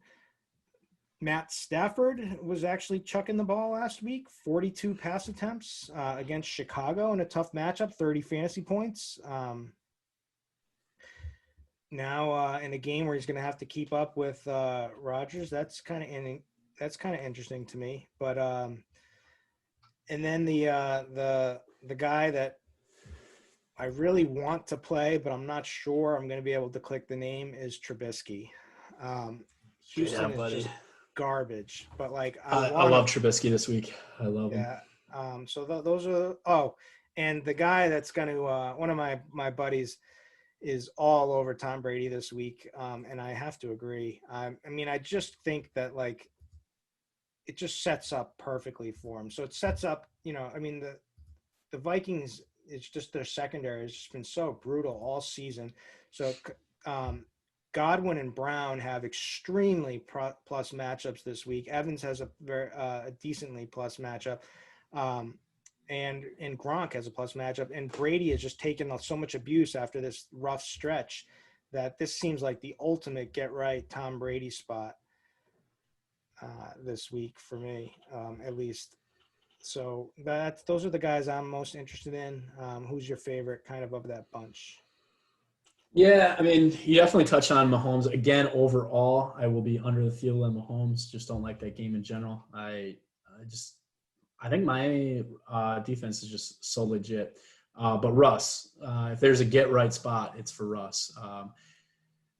Matt Stafford was actually chucking the ball last week, 42 pass attempts against Chicago in a tough matchup, 30 fantasy points. Now in a game where he's going to have to keep up with Rodgers, that's kind of interesting to me. But and then the guy that I really want to play, but I'm not sure I'm going to be able to click the name is Trubisky. Houston is just garbage, but like I love Trubisky this week. I love him. Yeah. So those are and the guy that's going to one of my buddies is all over Tom Brady this week, and I have to agree. I mean, I just think that like it just sets up perfectly for him. So it sets up, I mean the Vikings. It's just their secondary has just been so brutal all season. So Godwin and Brown have extremely plus matchups this week. Evans has a very decently plus matchup. And Gronk has a plus matchup. And Brady has just taken so much abuse after this rough stretch that this seems like the ultimate get-right Tom Brady spot this week for me, at least. So those are the guys I'm most interested in. Who's your favorite kind of that bunch? Yeah, I mean, you definitely touched on Mahomes. Again, overall, I will be under the field on Mahomes. Just don't like that game in general. I think my defense is just so legit. But Russ, if there's a get-right spot, it's for Russ.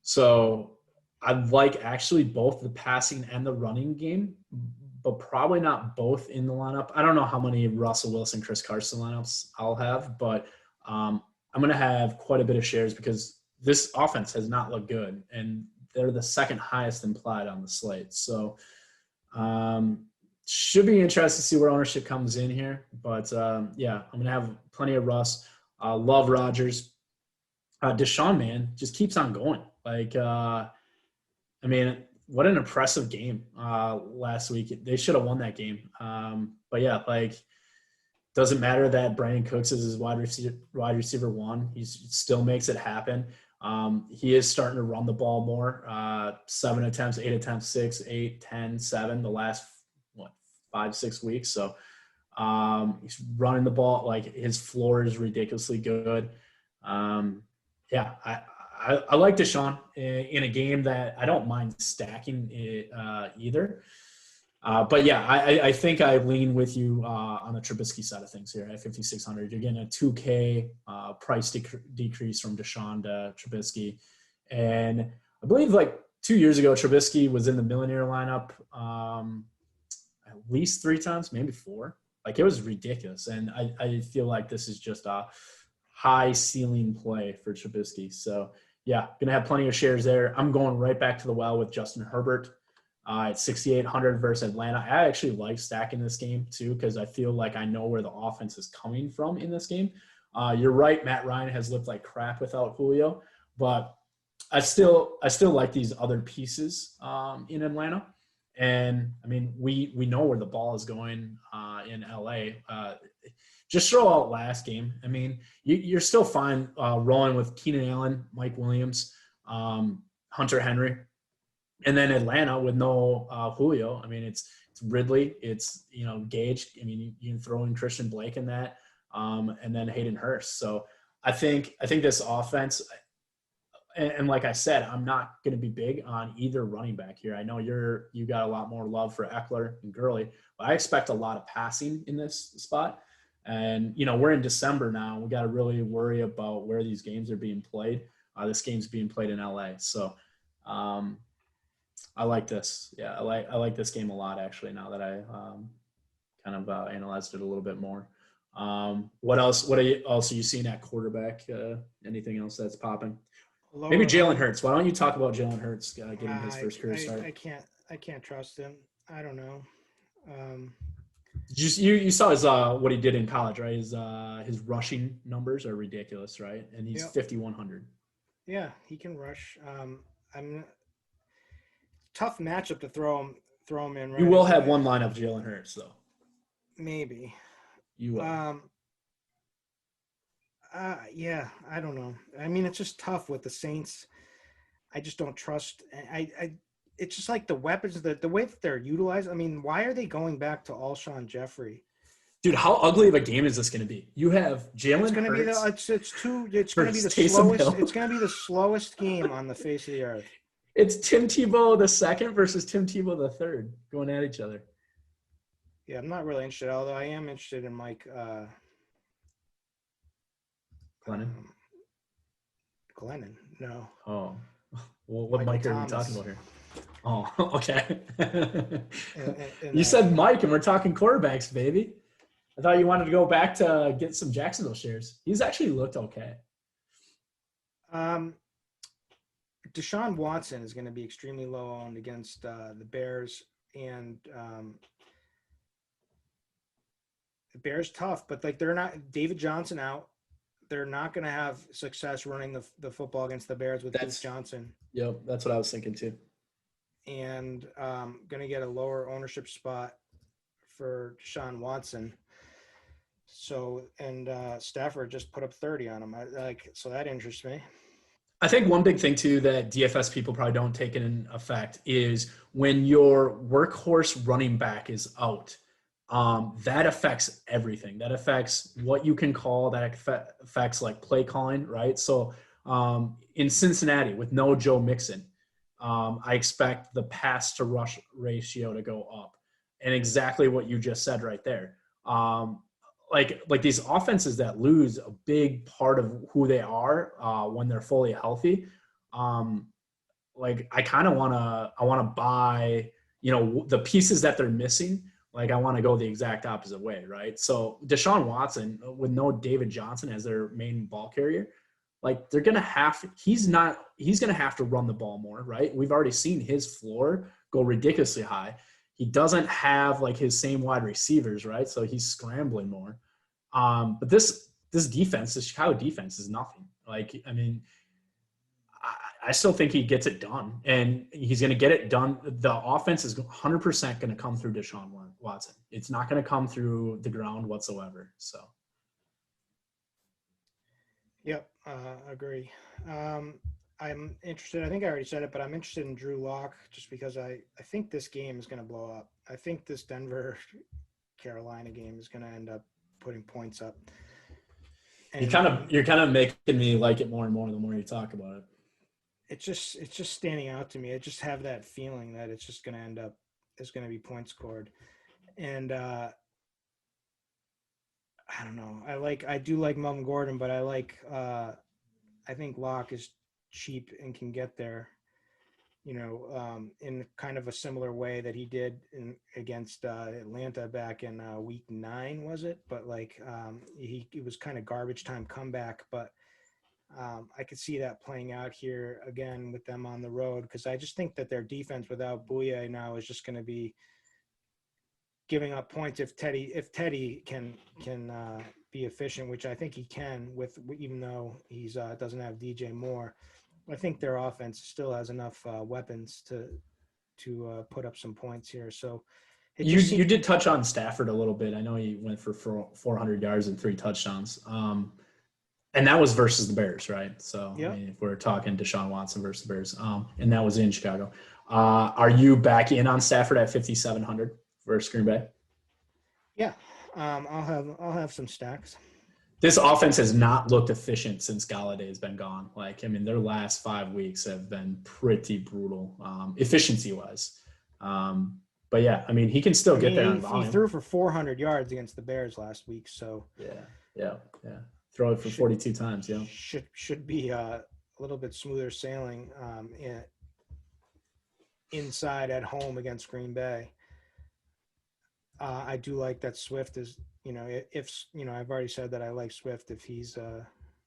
So I like actually both the passing and the running game, but probably not both in the lineup. I don't know how many Russell Wilson, Chris Carson lineups I'll have, but I'm going to have quite a bit of shares because this offense has not looked good, and they're the second highest implied on the slate. So should be interesting to see where ownership comes in here. But, yeah, I'm going to have plenty of Russ. Love Rodgers. Deshaun, man, just keeps on going. Like, I mean, what an impressive game last week. They should have won that game. But, yeah, like, doesn't matter that Brandon Cooks is his wide receiver one. He still makes it happen. He is starting to run the ball more. 7 attempts, 8 attempts, 6, 8, 10, 7 the last, 5-6 weeks. So he's running the ball. Like, his floor is ridiculously good. Yeah, I like Deshaun in a game that I don't mind stacking it, either. But yeah, I think I lean with you on the Trubisky side of things here at 5,600. You're getting a 2K price decrease from Deshaun to Trubisky. And I believe like 2 years ago, Trubisky was in the millionaire lineup at least 3 times, maybe 4. Like, it was ridiculous. And I feel like this is just a high ceiling play for Trubisky. So yeah, going to have plenty of shares there. I'm going right back to the well with Justin Herbert. At 6,800 versus Atlanta. I actually like stacking this game too because I feel like I know where the offense is coming from in this game. You're right, Matt Ryan has looked like crap without Julio, but I still like these other pieces in Atlanta. And I mean, we know where the ball is going in LA. Just throw out last game. I mean, you're still fine rolling with Keenan Allen, Mike Williams, Hunter Henry. And then Atlanta with no Julio. I mean, it's Ridley. It's, Gage. I mean, you can throw in Christian Blake in that, and then Hayden Hurst. So I think this offense, and like I said, I'm not going to be big on either running back here. I know you got a lot more love for Eckler and Gurley, but I expect a lot of passing in this spot. And, we're in December now. We got to really worry about where these games are being played. This game's being played in LA. So, I like this. Yeah, I like this game a lot, actually, now that I kind of analyzed it a little bit more. What else? What else are you seeing at quarterback? Anything else that's popping? Maybe Jalen Hurts. Why don't you talk about Jalen Hurts getting his first career start? I can't trust him. I don't know. You saw his what he did in college, right? His rushing numbers are ridiculous, right? And he's 5,100. Yeah, he can rush. Tough matchup to throw him in. Right, you will have one line of Jalen Hurts, though. Maybe. You will. Yeah, I don't know. I mean, it's just tough with the Saints. I just don't trust. It's just like the weapons, the way that they're utilized. I mean, why are they going back to Alshon Jeffrey? Dude, how ugly of a game is this going to be? You have It's Jalen going to be Hurts it's going to be the versus Taysom slowest. Hill. It's going to be the slowest game on the face of the earth. It's Tim Tebow the second versus Tim Tebow the third going at each other. Yeah, I'm not really interested, although I am interested in Mike Glennon. Glennon. No. Oh, well, what Michael Mike are we Thomas. talking about here? Oh, okay. And You said Mike, and we're talking quarterbacks, baby. I thought you wanted to go back to get some Jacksonville shares. He's actually looked okay. Deshaun Watson is going to be extremely low owned against the Bears, and the Bears tough, but like they're not David Johnson out. They're not going to have success running the football against the Bears with Duke Johnson. Yep, that's what I was thinking too. And going to get a lower ownership spot for Deshaun Watson. So, and Stafford just put up 30 on him. So that interests me. I think one big thing too that DFS people probably don't take in effect is when your workhorse running back is out. That affects everything. That affects what you can call. That affects like play calling, right? So in Cincinnati with no Joe Mixon, I expect the pass to rush ratio to go up, and exactly what you just said right there. Like these offenses that lose a big part of who they are when they're fully healthy. Like I want to buy, the pieces that they're missing. Like I want to go the exact opposite way, right? So Deshaun Watson with no David Johnson as their main ball carrier, like he's going to have to run the ball more, right? We've already seen his floor go ridiculously high. He doesn't have like his same wide receivers, right? So he's scrambling more. But this defense, the Chicago defense is nothing. Like, I mean, I still think he gets it done, and he's going to get it done. The offense is 100% going to come through Deshaun Watson. It's not going to come through the ground whatsoever. So. Yep, agree. I'm interested. I think I already said it, but I'm interested in Drew Lock just because I think this game is going to blow up. I think this Denver-Carolina game is going to end up putting points up. And you're kind of making me like it more and more the more you talk about it. It's just standing out to me. I just have that feeling that it's just going to end up, there's going to be points scored. And I don't know. I do like Melvin Gordon, but I think Locke is cheap and can get there, in kind of a similar way that he did against Atlanta back in week 9, was it? But it was kind of garbage time comeback, but I could see that playing out here again with them on the road, because I just think that their defense without Bouye now is just going to be giving up points if Teddy can be efficient, which I think he can even though he's doesn't have DJ Moore. I think their offense still has enough weapons to put up some points here. So you did touch on Stafford a little bit. I know he went for 400 yards and 3 touchdowns. And that was versus the Bears, right? So yep. I mean, if we're talking Deshaun Watson versus the Bears, and that was in Chicago. Are you back in on Stafford at 5,700 versus Green Bay? Yeah, I'll have some stacks. This offense has not looked efficient since Galladay has been gone. Their last 5 weeks have been pretty brutal, efficiency-wise. But yeah, he can still get there on volume. He threw for 400 yards against the Bears last week, so yeah. Throw it for 42 times, yeah. Should be a little bit smoother sailing inside at home against Green Bay. I do like that Swift is, I've already said that I like Swift if he's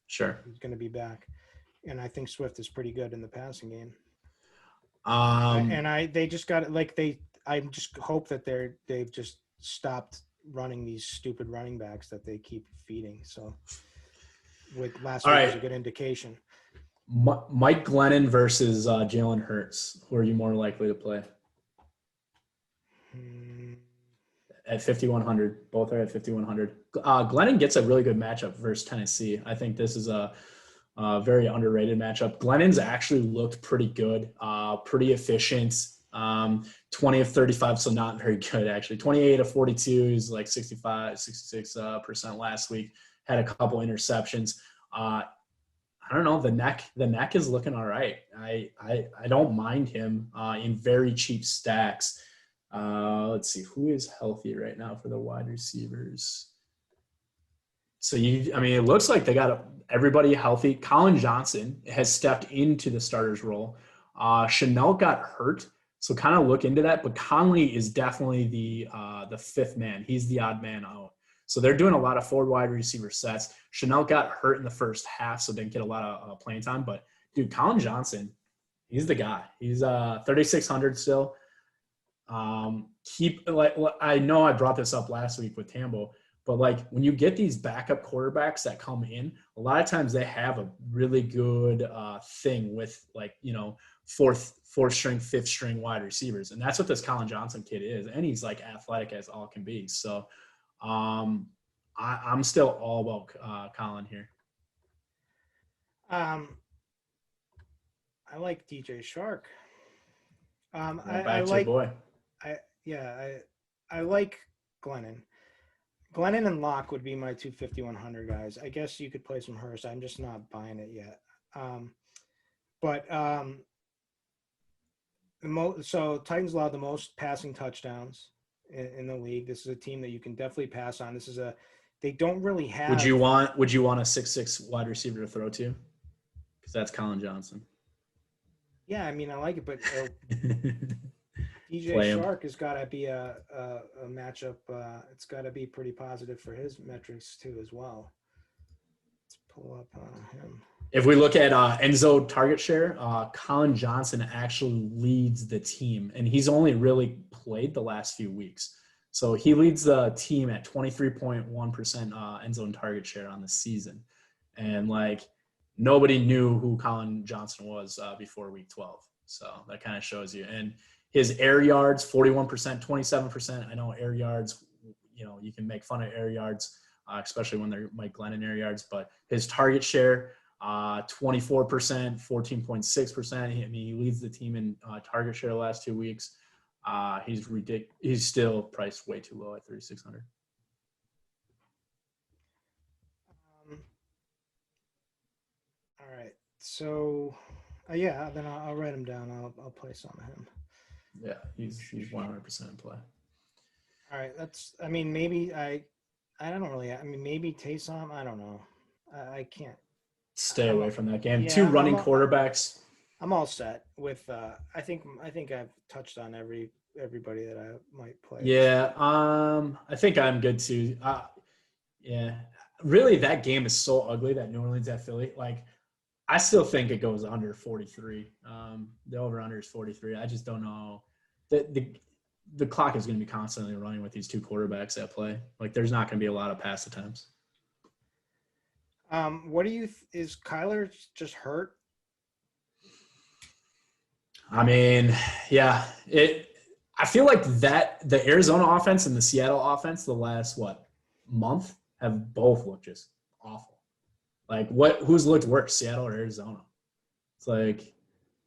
sure he's going to be back, and I think Swift is pretty good in the passing game. They just got I just hope that they've just stopped running these stupid running backs that they keep feeding. So with last week was a good indication. Mike Glennon versus Jalen Hurts. Who are you more likely to play? At 5,100. Both are at 5,100. Glennon gets a really good matchup versus Tennessee. I think this is a Very underrated matchup. Glennon's actually looked pretty good, pretty efficient. 20 of 35, so not very good actually. 28 of 42, he's like 66% last week. Had a couple interceptions. I don't know. The neck is looking all right. I don't mind him in very cheap stacks. Let's see who is healthy right now for the wide receivers. So it looks like they got everybody healthy. Colin Johnson has stepped into the starter's role. Chanel got hurt, so kind of look into that. But Conley is definitely the fifth man. He's the odd man out. So they're doing a lot of forward wide receiver sets. Chanel got hurt in the first half, so didn't get a lot of playing time. But dude, Colin Johnson, he's the guy. He's 3,600 still. I know I brought this up last week with Tambo, but like when you get these backup quarterbacks that come in, a lot of times they have a really good thing with fourth string, fifth string wide receivers, and that's what this Colin Johnson kid is, and he's like athletic as all can be. So I'm still all about Colin here. I like DJ Shark. I like your boy. I like Glennon. Glennon and Locke would be my 250-100 guys. I guess you could play some Hurst. I'm just not buying it yet. So Titans allowed the most passing touchdowns in the league. This is a team that you can definitely pass on. They don't really have. Would you want a 6'6" wide receiver to throw to? Because that's Colin Johnson. Yeah, I mean I like it, but DJ Shark has got to be a matchup. It's got to be pretty positive for his metrics too as well. Let's pull up him. If we look at Enzo target share, Colin Johnson actually leads the team, and he's only played the last few weeks. So he leads the team at 23.1% end zone target share on the season. And like nobody knew who Colin Johnson was before week 12. So that kind of shows you. And his air yards, 41%, 27%. I know air yards, you can make fun of air yards, especially when they're Mike Glennon air yards, but his target share, 24%, 14.6%. He leads the team in target share the last 2 weeks. He's ridiculous. He's still priced way too low at 3,600. All right. So, then I'll write him down. I'll play some of him. Yeah, he's 100% in play. All right. Maybe maybe Taysom. I don't know. I can't. Stay away from that game. Yeah, 2 running quarterbacks. I'm all set with. I think I've touched on everybody that I might play. Yeah, I think I'm good too. Yeah, really, that game is so ugly, that New Orleans at Philly. Like, I still think it goes under 43. The over under is 43. I just don't know. The clock is going to be constantly running with these 2 quarterbacks at play. Like, there's not going to be a lot of pass attempts. What do you is Kyler just hurt? I mean, yeah, I feel like that the Arizona offense and the Seattle offense the last month have both looked just awful. Like who's looked worse, Seattle or Arizona? It's like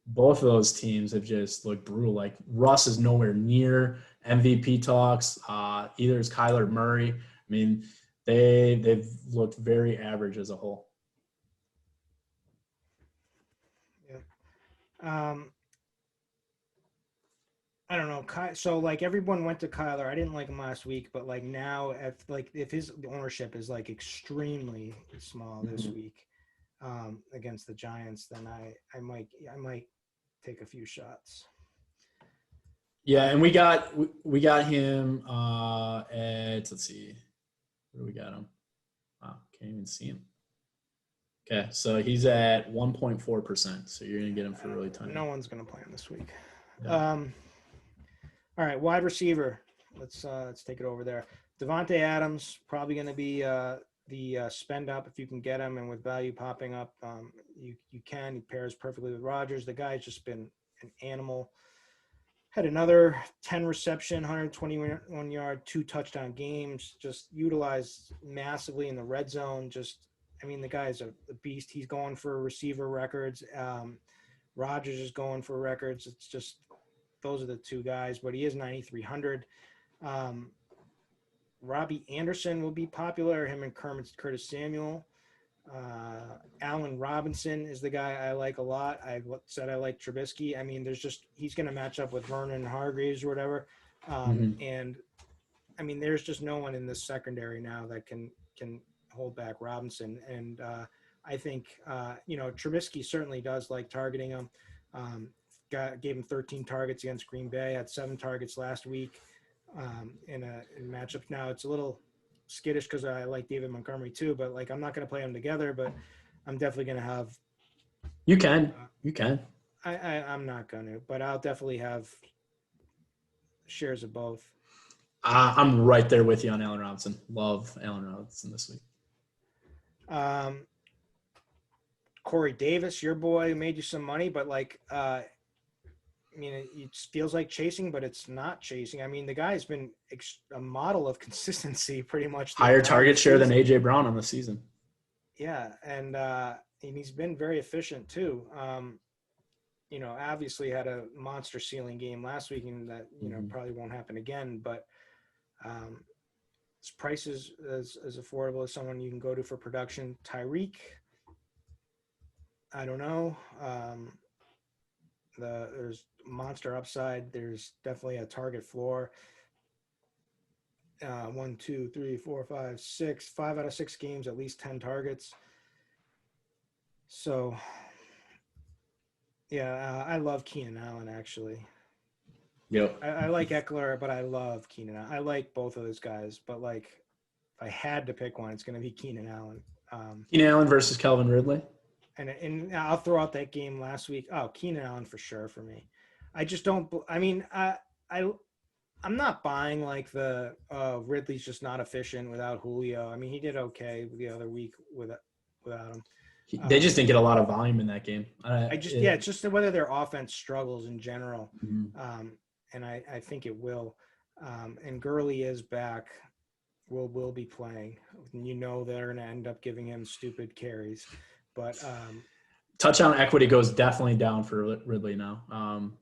both of those teams have just looked brutal. Like Russ is nowhere near MVP talks. Either is Kyler Murray. I mean, they've looked very average as a whole. Yeah. I don't know. So like everyone went to Kyler. I didn't like him last week, but like now, if his ownership is like extremely small this week against the Giants, then I might take a few shots. Yeah, and we got him at, let's see, where do we got him? Wow, can't even see him. Okay, so he's at 1.4%. So you're gonna get him for really tiny. No one's gonna play him this week. Yeah. All right, wide receiver. Let's take it over there. Devontae Adams probably going to be the spend up if you can get him, and with value popping up, you can. He pairs perfectly with Rodgers. The guy's just been an animal. Had another 10 reception, 121 yard, 2 touchdown games. Just utilized massively in the red zone. Just I mean, the guy's a beast. He's going for receiver records. Rodgers is going for records. It's just those are the two guys, but he is 9,300. Robbie Anderson will be popular. Him and Curtis Samuel. Allen Robinson is the guy I like a lot. I said I like Trubisky. I mean, he's going to match up with Vernon Hargreaves or whatever. And I mean, there's just no one in this secondary now that can hold back Robinson. And I think, Trubisky certainly does like targeting him. Gave him 13 targets against Green Bay, had 7 targets last week in matchups. Now it's a little skittish because I like David Montgomery too, but like I'm not going to play them together, but I'm definitely going to have. You can. I'm not going to, but I'll definitely have shares of both. I'm right there with you on Allen Robinson. Love Allen Robinson this week. Corey Davis, your boy, made you some money, but like, I mean, it feels like chasing, but it's not chasing. I mean, the guy's been a model of consistency pretty much. Higher target share than A.J. Brown on the season. Yeah, and he's been very efficient too. Obviously had a monster ceiling game last week, and that, probably won't happen again, but his price is as affordable as someone you can go to for production. Tyreek, I don't know. There's monster upside. There's definitely a target floor. 1, 2, 3, 4, 5, 6, 5 out of 6 games, at least 10 targets. So, yeah, I love Keenan Allen actually. Yep. I like Eckler, but I love Keenan Allen. I like both of those guys, but like if I had to pick one, it's going to be Keenan Allen. Keenan Allen versus Calvin Ridley. And I'll throw out that game last week. Oh, Keenan Allen for sure for me. I just don't. I mean, I'm not buying like the Ridley's just not efficient without Julio. I mean, he did okay the other week without him. They just didn't get a lot of volume in that game. It's just whether their offense struggles in general, and I think it will. And Gurley is back. Will be playing. They're going to end up giving him stupid carries. But touchdown equity goes definitely down for Ridley now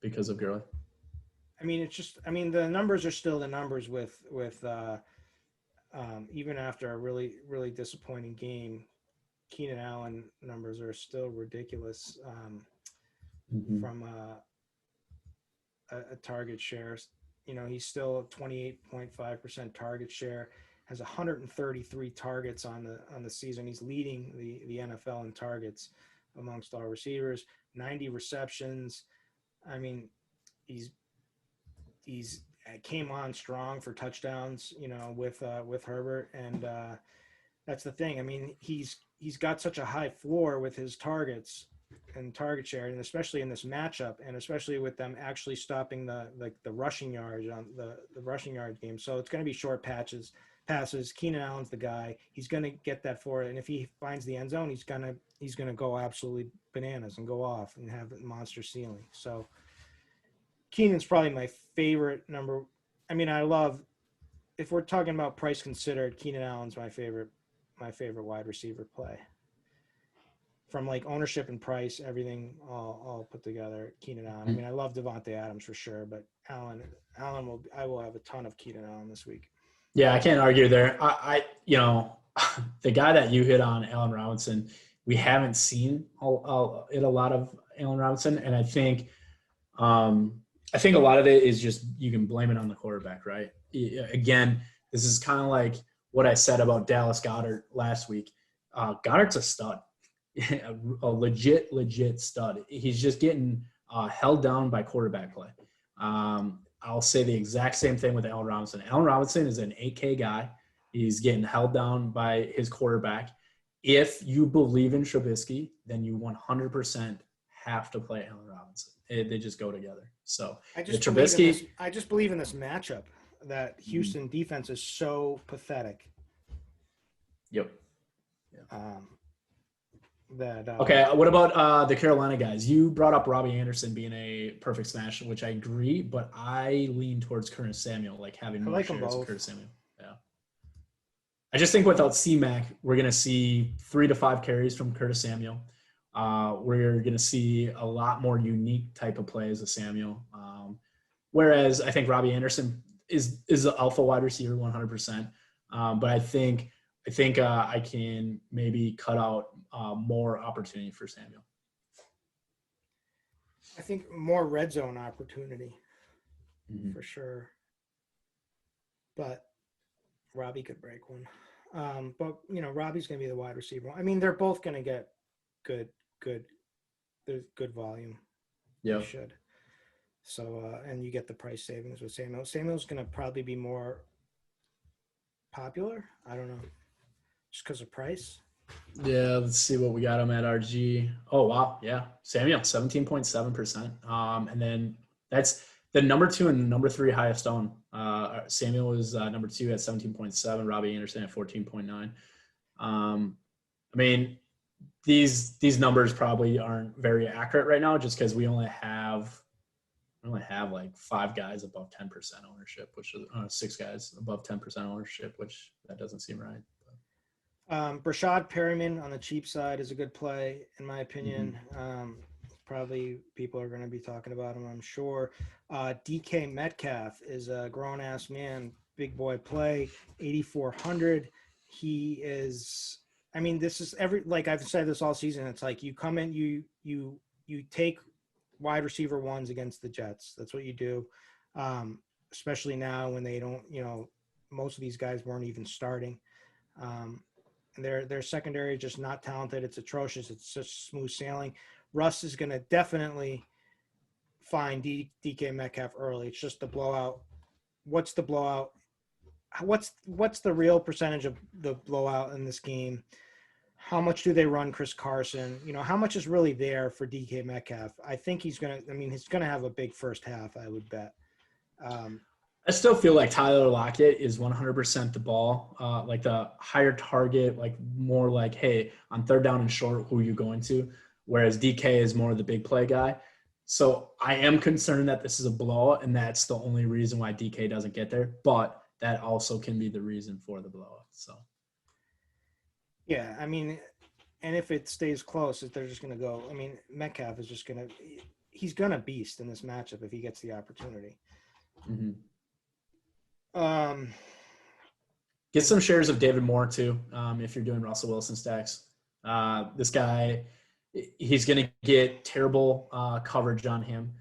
because of Gurley. I mean, the numbers are still the numbers with even after a really, really disappointing game, Keenan Allen numbers are still ridiculous from a target share. He's still 28.5% target share. Has 133 targets on the season. He's leading the NFL in targets amongst all receivers. 90 receptions. I mean, he's came on strong for touchdowns. With Herbert, and that's the thing. I mean, he's got such a high floor with his targets and target share, and especially in this matchup, and especially with them actually stopping the rushing yards on the rushing yard game. So it's going to be short passes. Keenan Allen's the guy. He's going to get that for it, and if he finds the end zone, he's gonna go absolutely bananas and go off and have a monster ceiling. So Keenan's probably my favorite number. I mean, if we're talking about price considered, Keenan Allen's my favorite wide receiver play. From like ownership and price, everything all put together, Keenan Allen. I mean, I love Devontae Adams for sure, but I will have a ton of Keenan Allen this week. Yeah, I can't argue there. The guy that you hit on, Allen Robinson, we haven't seen a lot of Allen Robinson, and I think a lot of it is just you can blame it on the quarterback, right? Again, this is kind of like what I said about Dallas Goedert last week. Goddard's a stud, a legit stud. He's just getting held down by quarterback play. I'll say the exact same thing with Allen Robinson. Allen Robinson is an 8K guy. He's getting held down by his quarterback. If you believe in Trubisky, then you 100% have to play Allen Robinson. They just go together. So I just believe in this matchup that Houston defense is so pathetic. Yep. Yeah. Okay, what about the Carolina guys? You brought up Robbie Anderson being a perfect smash, which I agree, but I lean towards Curtis Samuel, like having more shares of Curtis Samuel. Yeah. I just think without C-Mac, we're going to see 3 to 5 carries from Curtis Samuel. We're going to see a lot more unique type of plays with Samuel. Whereas I think Robbie Anderson is the alpha wide receiver 100%. But I think I can maybe cut out more opportunity for Samuel. I think more red zone opportunity for sure. But Robbie could break one. But Robbie's going to be the wide receiver. I mean, they're both going to get good volume. Yeah, they should. So and you get the price savings with Samuel. Samuel's going to probably be more popular. I don't know, just because of price. Yeah, let's see what we got him at RG. Oh wow, yeah, Samuel 17.7%. And then that's the number 2 and number 3 highest owned. Samuel was number 2 at 17.7. Robbie Anderson at 14.9. I mean, these numbers probably aren't very accurate right now, just because we only have like 5 guys above 10% ownership, which is 6 guys above 10% ownership, which that doesn't seem right. Brashad Perryman on the cheap side is a good play, in my opinion. Probably people are going to be talking about him, I'm sure. DK Metcalf is a grown-ass man, big boy play, 8,400. He is – I mean, this is like I've said this all season. It's like you come in, you take wide receiver ones against the Jets. That's what you do, especially now when they don't – most of these guys weren't even starting. And their secondary is just not talented. It's atrocious. It's just smooth sailing. Russ is going to definitely find DK Metcalf early. It's just the blowout. What's the blowout? What's the real percentage of the blowout in this game? How much do they run Chris Carson? How much is really there for DK Metcalf? I think he's going to have a big first half, I would bet. I still feel like Tyler Lockett is 100% the ball, like the higher target, like more like, hey, on third down and short, who are you going to? Whereas DK is more the big play guy. So I am concerned that this is a blowout, and that's the only reason why DK doesn't get there. But that also can be the reason for the blowout. So, yeah, I mean, and if it stays close, they're just going to go. I mean, Metcalf is just going to – he's going to beast in this matchup if he gets the opportunity. Mm-hmm. Get some shares of David Moore too. If you're doing Russell Wilson stacks, this guy, he's going to get terrible coverage on him.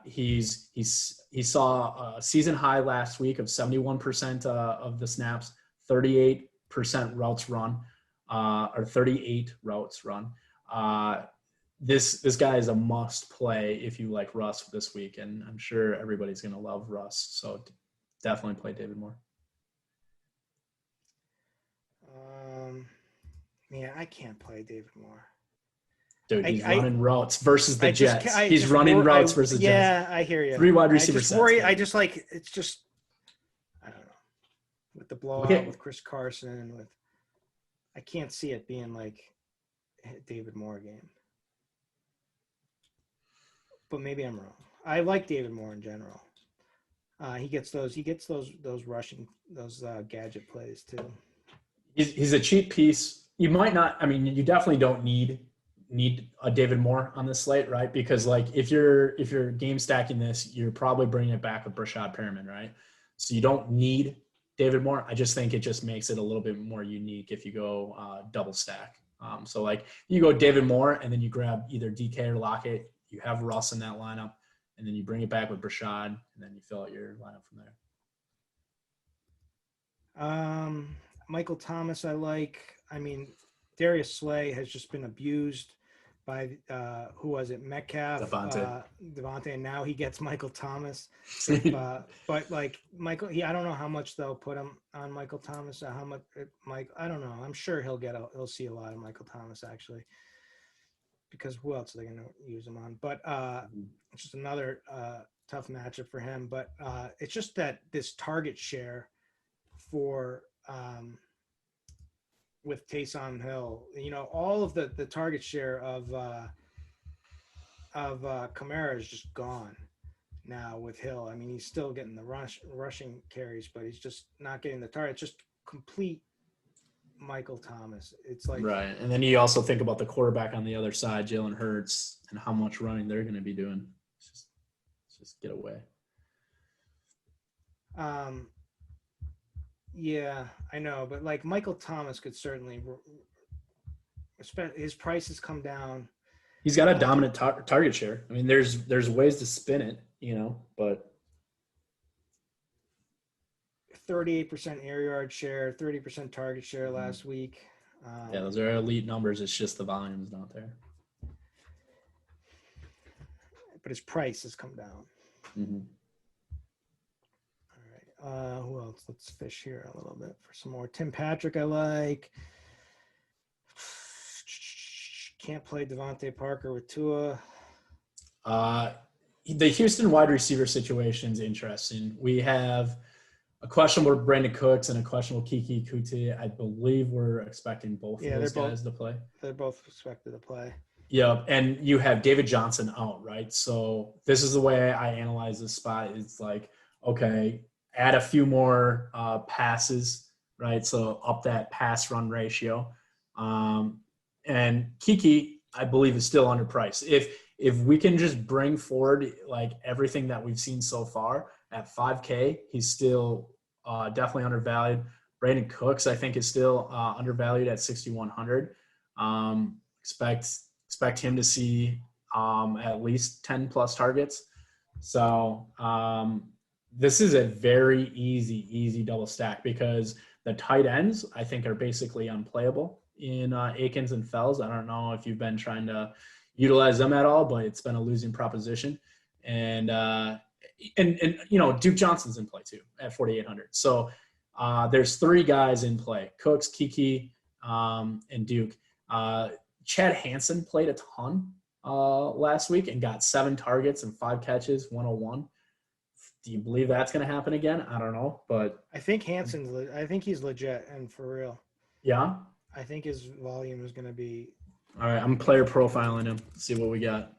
He saw a season high last week of 71% of the snaps, 38% routes run, or 38 routes run. This guy is a must play if you like Russ this week, and I'm sure everybody's going to love Russ. So definitely play David Moore. Yeah, I can't play David Moore. Dude, he's running routes versus the Jets. He's running routes versus the Jets. Yeah, I hear you. 3 wide receiver sets. It's just, I don't know. With the blowout, with Chris Carson, I can't see it being like a David Moore game. But maybe I'm wrong. I like David Moore in general. He gets those rushing, those gadget plays too. He's a cheap piece. You might not. I mean, you definitely don't need a David Moore on this slate, right? Because like if you're game stacking this, you're probably bringing it back with Brashad Perriman, right? So you don't need David Moore. I just think it just makes it a little bit more unique if you go double stack. So like you go David Moore and then you grab either DK or Lockett. You have Russ in that lineup, and then you bring it back with Brashad, and then you fill out your lineup from there. Michael Thomas, I like. I mean, Darius Slay has just been abused by who was it? Metcalf, Devontae, and now he gets Michael Thomas. But like Michael, I don't know how much they'll put him on Michael Thomas. How much, Mike? I don't know. I'm sure he'll see a lot of Michael Thomas actually, because who else are they going to use him on? But it's just another tough matchup for him. But it's just that this target share for with Taysom Hill, all of the target share of Kamara is just gone now with Hill. I mean, he's still getting the rushing carries, but he's just not getting the target. Just complete Michael Thomas. It's like right. And then you also think about the quarterback on the other side, Jalen Hurts, and how much running they're going to be doing. Just get away. Yeah, I know, but like Michael Thomas could certainly. His price has come down. He's got a dominant target share. I mean, there's ways to spin it, but 38% air yard share, 30% target share last week. Yeah, those are elite numbers. It's just the volume's not there. But his price has come down. Mm-hmm. All right. Who else? Let's fish here a little bit for some more. Tim Patrick, I like. Can't play Devontae Parker with Tua. The Houston wide receiver situation is interesting. We have a questionable Brandon Cooks and a questionable Kiki Kuti. I believe we're expecting both of those guys to play. They're both expected to play. Yeah, and you have David Johnson out, right? So this is the way I analyze this spot. It's like, okay, add a few more passes, right? So up that pass run ratio. And Kiki, I believe, is still underpriced. If we can just bring forward like everything that we've seen so far at $5K, he's still definitely undervalued. Brandon Cooks, I think, is still undervalued at $6,100. Expect him to see at least 10 plus targets. So this is a very easy double stack because the tight ends, I think, are basically unplayable in Akins and Fells. I don't know if you've been trying to utilize them at all, but it's been a losing proposition. And Duke Johnson's in play too at 4,800. So there's three guys in play: Cooks, Kiki, and Duke. Chad Hansen played a ton last week and got 7 targets and 5 catches, 101. Do you believe that's going to happen again? I don't know, but I think I think he's legit and for real. Yeah. I think his volume is going to be. All right, I'm player profiling him. See what we got.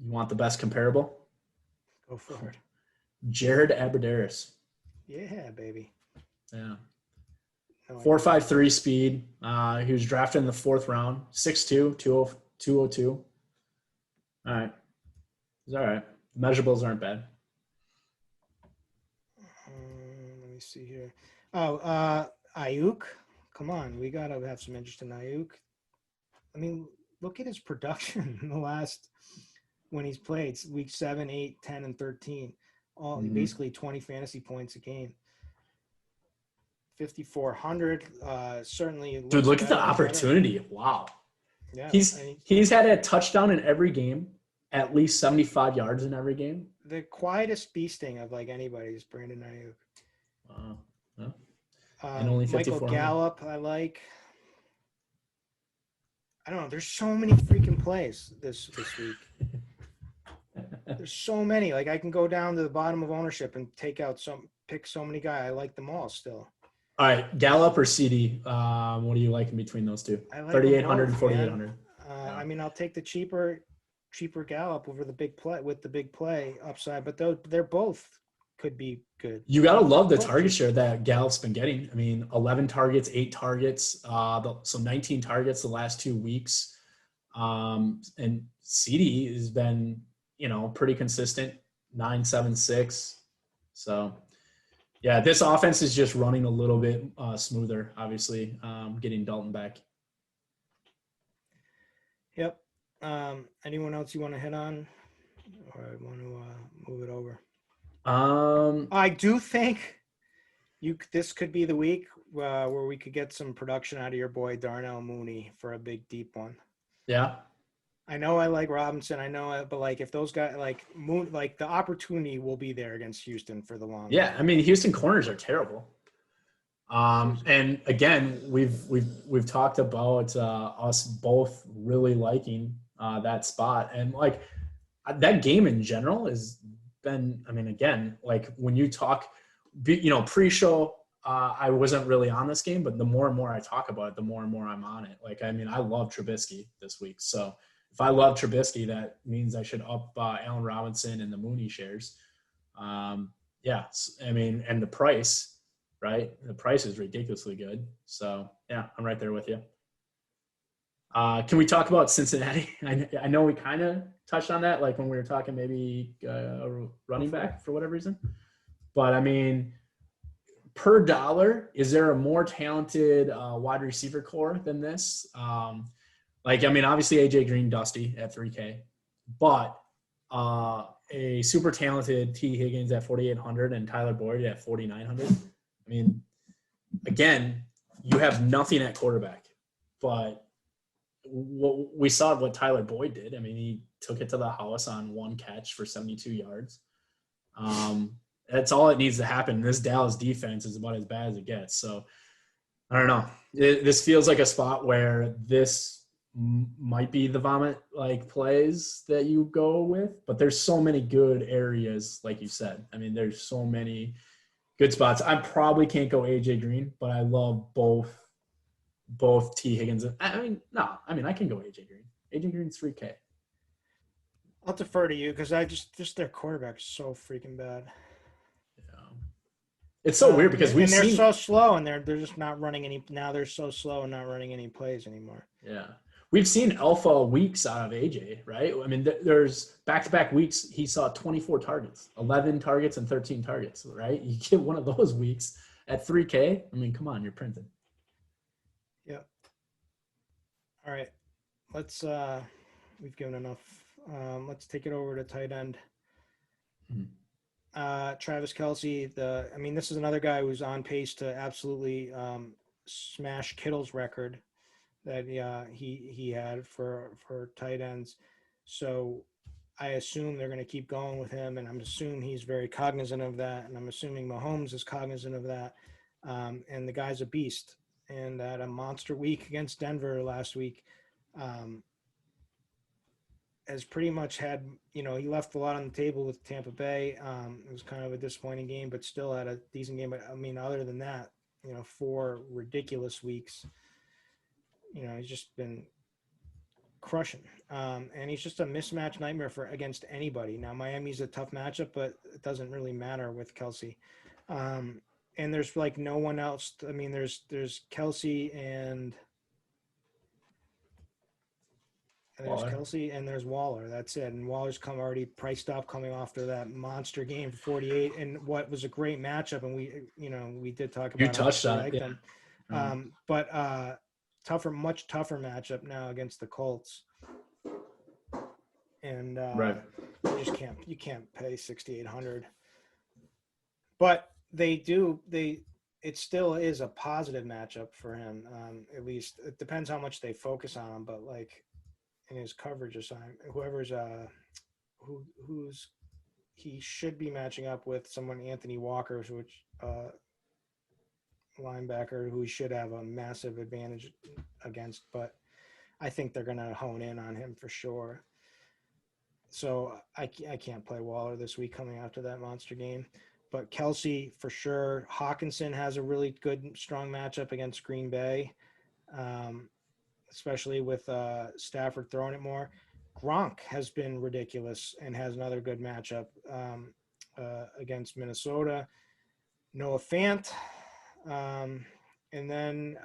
You want the best comparable? Go for it. Jared Abbrederis. Yeah, baby. Yeah. No 4.53 speed. He was drafted in the 4th round. 6'2", 202. All right. He's all right. The measurables aren't bad. Let me see here. Oh, Ayuk. Come on. We got to have some interest in Ayuk. I mean, look at his production in the last when he's played week 7, 8, 10, and 13. All basically 20 fantasy points a game. 5,400. Certainly. Dude, look at the opportunity. Better. Wow. Yeah. He's had a touchdown in every game, at least 75 yards in every game. The quietest beasting of like anybody is Brandon Ayuk. Wow. Yeah. And only Michael Gallup, I like. I don't know. There's so many freaking plays this week. There's so many. Like I can go down to the bottom of ownership and pick so many guys. I like them all still. All right, Gallup or CD? What do you like in between those two? I like 3,800 and 4,800. I mean, I'll take the cheaper Gallup over the big play upside, but they're both could be good. You got to love the target share that Gallup's been getting. I mean, 11 targets, 8 targets, so 19 targets the last 2 weeks. And CD has been, pretty consistent, 9, 7, 6. So, yeah, this offense is just running a little bit smoother, obviously, getting Dalton back. Yep. Anyone else you want to hit on? Or I want to move it over? I do think this could be the week where we could get some production out of your boy Darnell Mooney for a big deep one. Yeah. I know I like Robinson. I know it, but like if those guys like the opportunity will be there against Houston for the long. Yeah, I mean Houston corners are terrible. And again, we've talked about us both really liking that spot, and like that game in general has been. I mean, again, like when you talk, pre-show, I wasn't really on this game, but the more and more I talk about it, the more and more I'm on it. Like, I mean, I love Trubisky this week, so. If I love Trubisky, that means I should up Allen Robinson and the Mooney shares. Yeah, I mean, and the price, right? The price is ridiculously good. So, yeah, I'm right there with you. Can we talk about Cincinnati? I know we kind of touched on that, like when we were talking maybe running back for whatever reason. But, I mean, per dollar, is there a more talented wide receiver core than this? Obviously AJ Green, Dusty at 3K, but a super talented T Higgins at 4,800 and Tyler Boyd at 4,900. I mean, again, you have nothing at quarterback, but we saw what Tyler Boyd did. I mean, he took it to the house on one catch for 72 yards. That's all it needs to happen. This Dallas defense is about as bad as it gets. So I don't know. This feels like a spot where this might be the vomit like plays that you go with, but there's so many good areas, like you said. I mean, there's so many good spots. I probably can't go AJ Green, but I love both T Higgins. I can go AJ Green. AJ Green's 3K. I'll defer to you because I just their quarterback is so freaking bad. It's so weird because they're so slow and they're just not running any. Now they're so slow and not running any plays anymore. Yeah, we've seen alpha weeks out of AJ, right? I mean, there's back-to-back weeks he saw 24 targets, 11 targets and 13 targets, right? You get one of those weeks at 3K. I mean, come on, you're printing. Yeah. All right, let's. We've given enough. Let's take it over to tight end. Mm-hmm. Travis Kelce, this is another guy who's on pace to absolutely smash Kittle's record that he had for tight ends. So I assume they're going to keep going with him, and I'm assuming he's very cognizant of that, and I'm assuming Mahomes is cognizant of that. And the guy's a beast, and had a monster week against Denver last week. Has pretty much had, he left a lot on the table with Tampa Bay. It was kind of a disappointing game, but still had a decent game. But I mean, other than that, 4 ridiculous weeks. He's just been crushing. And he's just a mismatch nightmare against anybody. Now, Miami's a tough matchup, but it doesn't really matter with Kelce. And there's like no one else. I mean, there's Kelce and there's Kelce and there's Waller. That's it. And Waller's already priced up coming after that monster game for 48 and what was a great matchup. And we did talk about. You touched on it. Yeah. But much tougher matchup now against the Colts. And right. You can't pay 6,800. But it still is a positive matchup for him. At least it depends how much they focus on him, but like in his coverage assignment, whoever's he should be matching up with someone, Anthony Walker, which linebacker who he should have a massive advantage against, but I think they're going to hone in on him for sure. So I can't play Waller this week coming after that monster game. But Kelce for sure. Hawkinson has a really good, strong matchup against Green Bay, especially with Stafford throwing it more. Gronk has been ridiculous and has another good matchup against Minnesota. Noah Fant. And then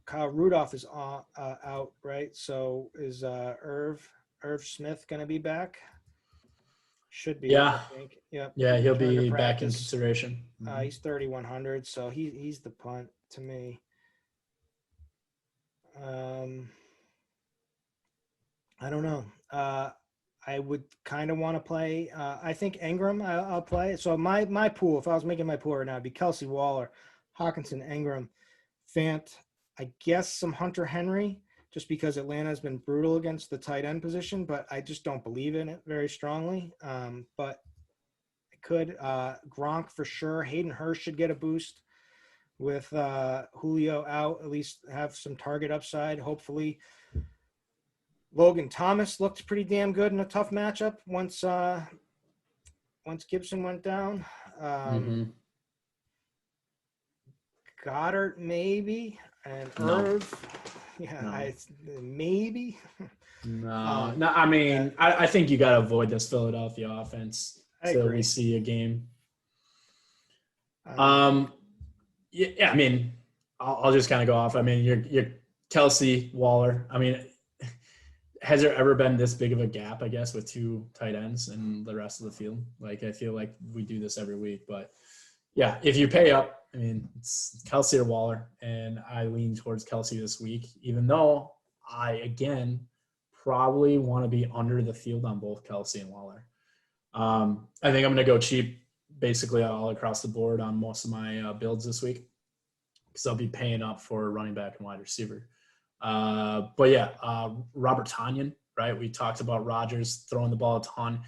Kyle Rudolph is out, right? So is Irv Smith going to be back? Should be. Yeah. I think. Yep. Yeah, he'll be back in consideration. He's 3,100, so he's the punt to me. I don't know. I would kind of want to play. I think Ingram I'll play. So my pool, if I was making my pool right now, it'd be Kelce, Waller, Hawkinson, Ingram, Fant. I guess some Hunter Henry, just because Atlanta has been brutal against the tight end position, but I just don't believe in it very strongly. But it could. Gronk for sure. Hayden Hurst should get a boost with Julio out, at least have some target upside, hopefully. Logan Thomas looked pretty damn good in a tough matchup once Gibson went down. Goddard maybe, and Irv. Yeah, maybe. No. I mean, I think you got to avoid this Philadelphia offense until we see a game. Yeah, I mean, I'll just kind of go off. I mean, you're Kelsey, Waller. I mean, has there ever been this big of a gap, I guess, with two tight ends and the rest of the field? Like, I feel like we do this every week. But, yeah, if you pay up, I mean, it's Kelsey or Waller, and I lean towards Kelsey this week, even though I, again, probably want to be under the field on both Kelsey and Waller. I think I'm going to go cheap basically all across the board on most of my builds this week because I'll be paying up for running back and wide receiver. But yeah, Robert Tonyan, right? We talked about Rodgers throwing the ball a ton.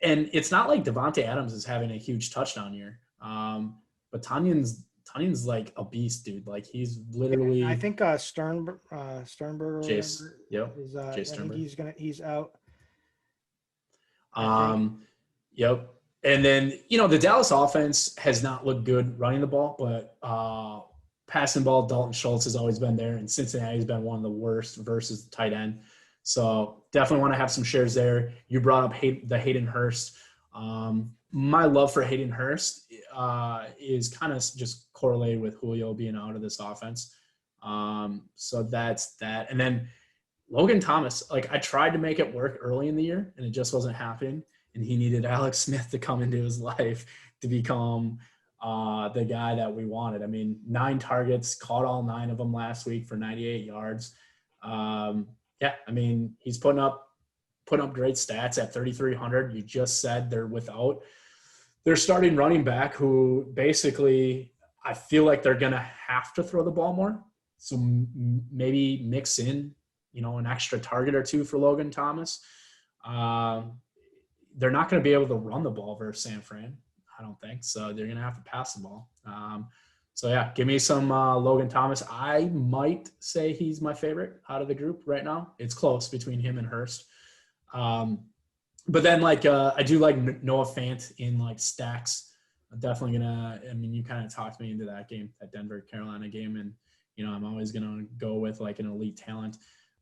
And it's not like Devontae Adams is having a huge touchdown year. But Tanyan's like a beast, dude. Like he's literally. I think Sternberger. Jace. Yep. Is, Jace I Sternberger. think he's out. Yep. And then, the Dallas offense has not looked good running the ball, but passing ball, Dalton Schultz has always been there, and Cincinnati's been one of the worst versus the tight end. So definitely want to have some shares there. You brought up the Hayden Hurst. My love for Hayden Hurst is kind of just correlated with Julio being out of this offense. So that's that. And then Logan Thomas, like I tried to make it work early in the year, and it just wasn't happening. And he needed Alex Smith to come into his life to become the guy that we wanted. I mean, 9 targets, caught all 9 of them last week for 98 yards. Yeah, I mean, he's putting up great stats at 3,300. You just said they're without their starting running back, who basically I feel like they're going to have to throw the ball more. So maybe mix in, an extra target or 2 for Logan Thomas. They're not going to be able to run the ball versus San Fran, I don't think. So they're going to have to pass the ball. So, yeah, give me some Logan Thomas. I might say he's my favorite out of the group right now. It's close between him and Hurst. But then, I do like Noah Fant in, stacks. I'm definitely going to – I mean, you kind of talked me into that game, that Denver-Carolina game, and, I'm always going to go with, an elite talent.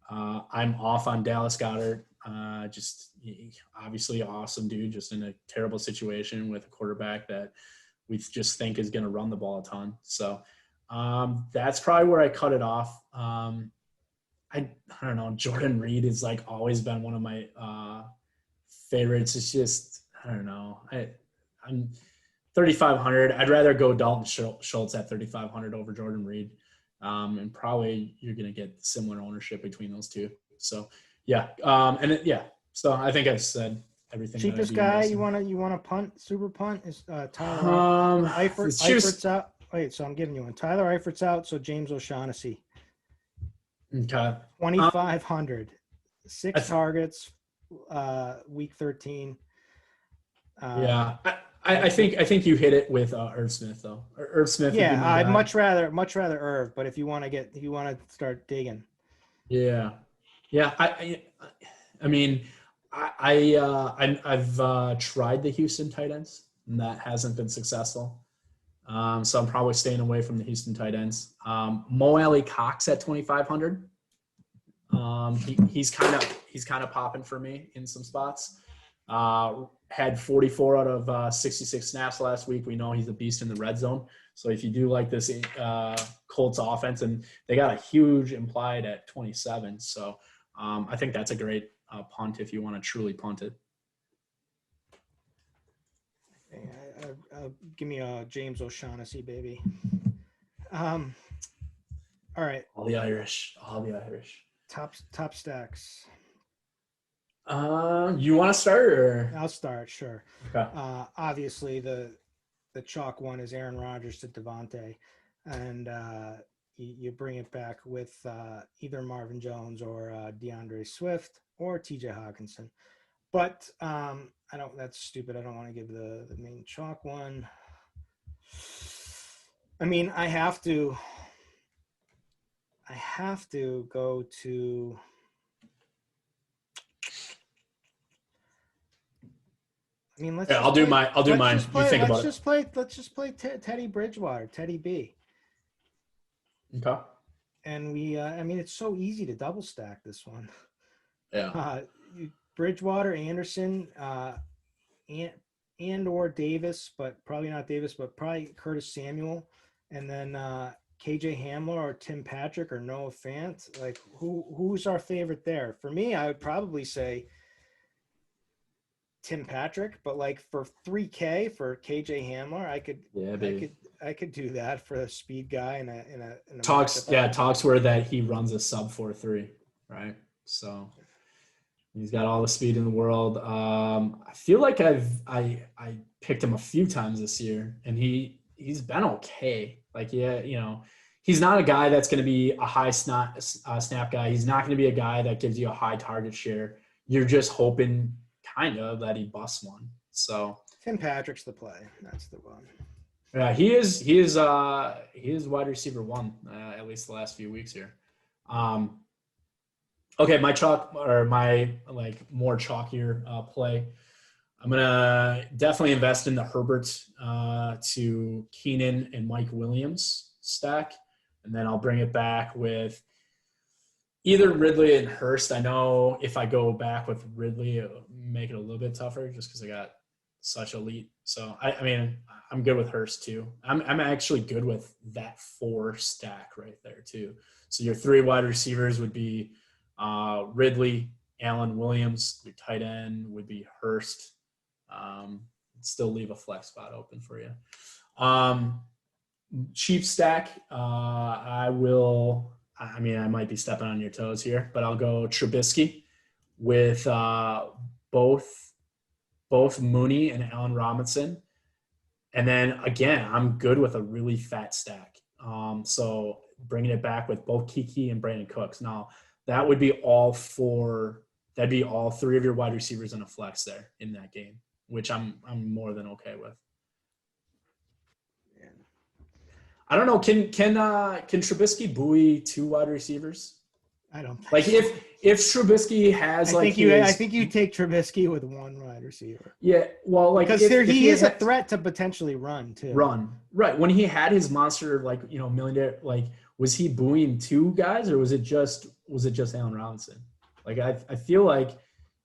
I'm off on Dallas Goedert. Just obviously awesome dude, just in a terrible situation with a quarterback that we just think is going to run the ball a ton. So that's probably where I cut it off. I don't know. Jordan Reed has always been one of my favorites. It's just, I don't know. I'm 3,500. I'd rather go Dalton Schultz at 3,500 over Jordan Reed. And probably you're going to get similar ownership between those two. So yeah. So I think I've said everything. Cheapest guy you want to punt, super punt is Tyler Eifert. Eifert's out. Wait, so I'm giving you one. Tyler Eifert's out, so James O'Shaughnessy. Okay. 2,500. 6 targets, week 13. Yeah. I think you hit it with Irv Smith though. Irv Smith. Yeah, I'd much rather Irv, but if you want to start digging. Yeah. Yeah. I mean, I've tried the Houston tight ends, and that hasn't been successful. So I'm probably staying away from the Houston tight ends. Mo Alley Cox at 2,500. He's kind of popping for me in some spots. Had 44 out of 66 snaps last week. We know he's a beast in the red zone. So if you do like this Colts offense, and they got a huge implied at 27. So I think that's a great punt if you want to truly punt it. Give me a James O'Shaughnessy, baby. All right. All the Irish. Top stacks. You want to start? Or? I'll start, sure. Okay. Obviously, the chalk one is Aaron Rodgers to Devontae, and you bring it back with either Marvin Jones or DeAndre Swift or TJ Hawkinson. But that's stupid. I don't want to give the main chalk one. I mean, I have to go to I mean, I'll do mine. Let's just play Teddy Bridgewater, Teddy B. Okay. And it's so easy to double stack this one. Yeah. Bridgewater, Anderson, and or Davis, but probably not Davis, but probably Curtis Samuel, and then KJ Hamler or Tim Patrick or Noah Fant. Like who's our favorite there? For me, I would probably say Tim Patrick, but like for 3K for KJ Hamler, I could do that for a speed guy in a talks were that he runs a sub 4.3, right? So he's got all the speed in the world. I feel like I picked him a few times this year, and he's been okay. Like, yeah, you know, he's not a guy that's going to be a high snap guy. He's not going to be a guy that gives you a high target share. You're just hoping kind of that he busts one. So Tim Patrick's the play. That's the one. Yeah, he is wide receiver one, at least the last few weeks here. Okay, my like more chalkier play. I'm gonna definitely invest in the Herbert to Keenan and Mike Williams stack, and then I'll bring it back with either Ridley and Hurst. I know if I go back with Ridley, it'll make it a little bit tougher just because I got such elite. So I mean, I'm good with Hurst too. I'm actually good with that 4 stack right there too. So your 3 wide receivers would be Ridley, Allen Williams. Your tight end would be Hurst. Still leave a flex spot open for you. Cheap stack. I might be stepping on your toes here, but I'll go Trubisky with both Mooney and Allen Robinson. And then again, I'm good with a really fat stack. So bringing it back with both Kiki and Brandon Cooks. Now that would be that'd be all 3 of your wide receivers in a flex there in that game, which I'm more than okay with. Yeah. I don't know. Can Trubisky buoy 2 wide receivers? I don't think like so. if Trubisky has I think you take Trubisky with 1 wide receiver. Yeah, well, like because he is a threat to potentially run too. Right. When he had his monster, like, you know, millionaire, like, was he buoying 2 guys or was it just Allen Robinson? Like I feel like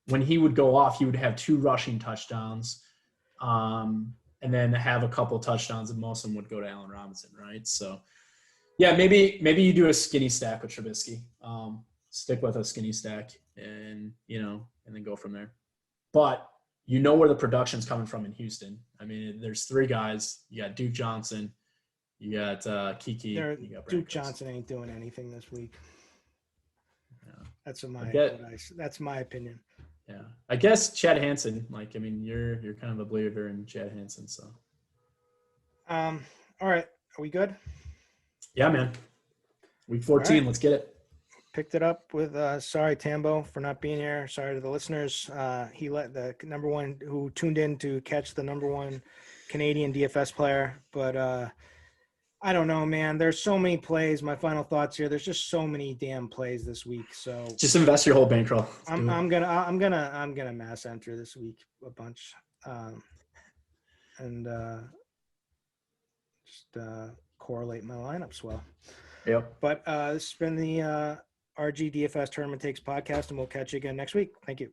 when he would go off, he would have 2 rushing touchdowns, and then have a couple touchdowns, and most of them would go to Allen Robinson, right? So yeah, maybe you do a skinny stack with Trubisky. Stick with a skinny stack and then go from there. But you know where the production's coming from in Houston. I mean, there's 3 guys. You got Duke Johnson, you got Kiki, you got Duke Johnson ain't doing anything this week. Yeah. That's my opinion. Yeah. I guess Chad Hansen, like, I mean, you're kind of a believer in Chad Hansen, so. All right. Are we good? Yeah, man. Week 14, right. Let's get it. Picked it up with sorry Tambo for not being here. Sorry to the listeners. He let the number 1 who tuned in to catch the number 1 Canadian DFS player, but I don't know, man. There's so many plays. My final thoughts here. There's just so many damn plays this week. So just invest your whole bankroll. I'm gonna mass enter this week a bunch, and just correlate my lineups well. Yep. But this has been the RG DFS Tournament Takes podcast, and we'll catch you again next week. Thank you.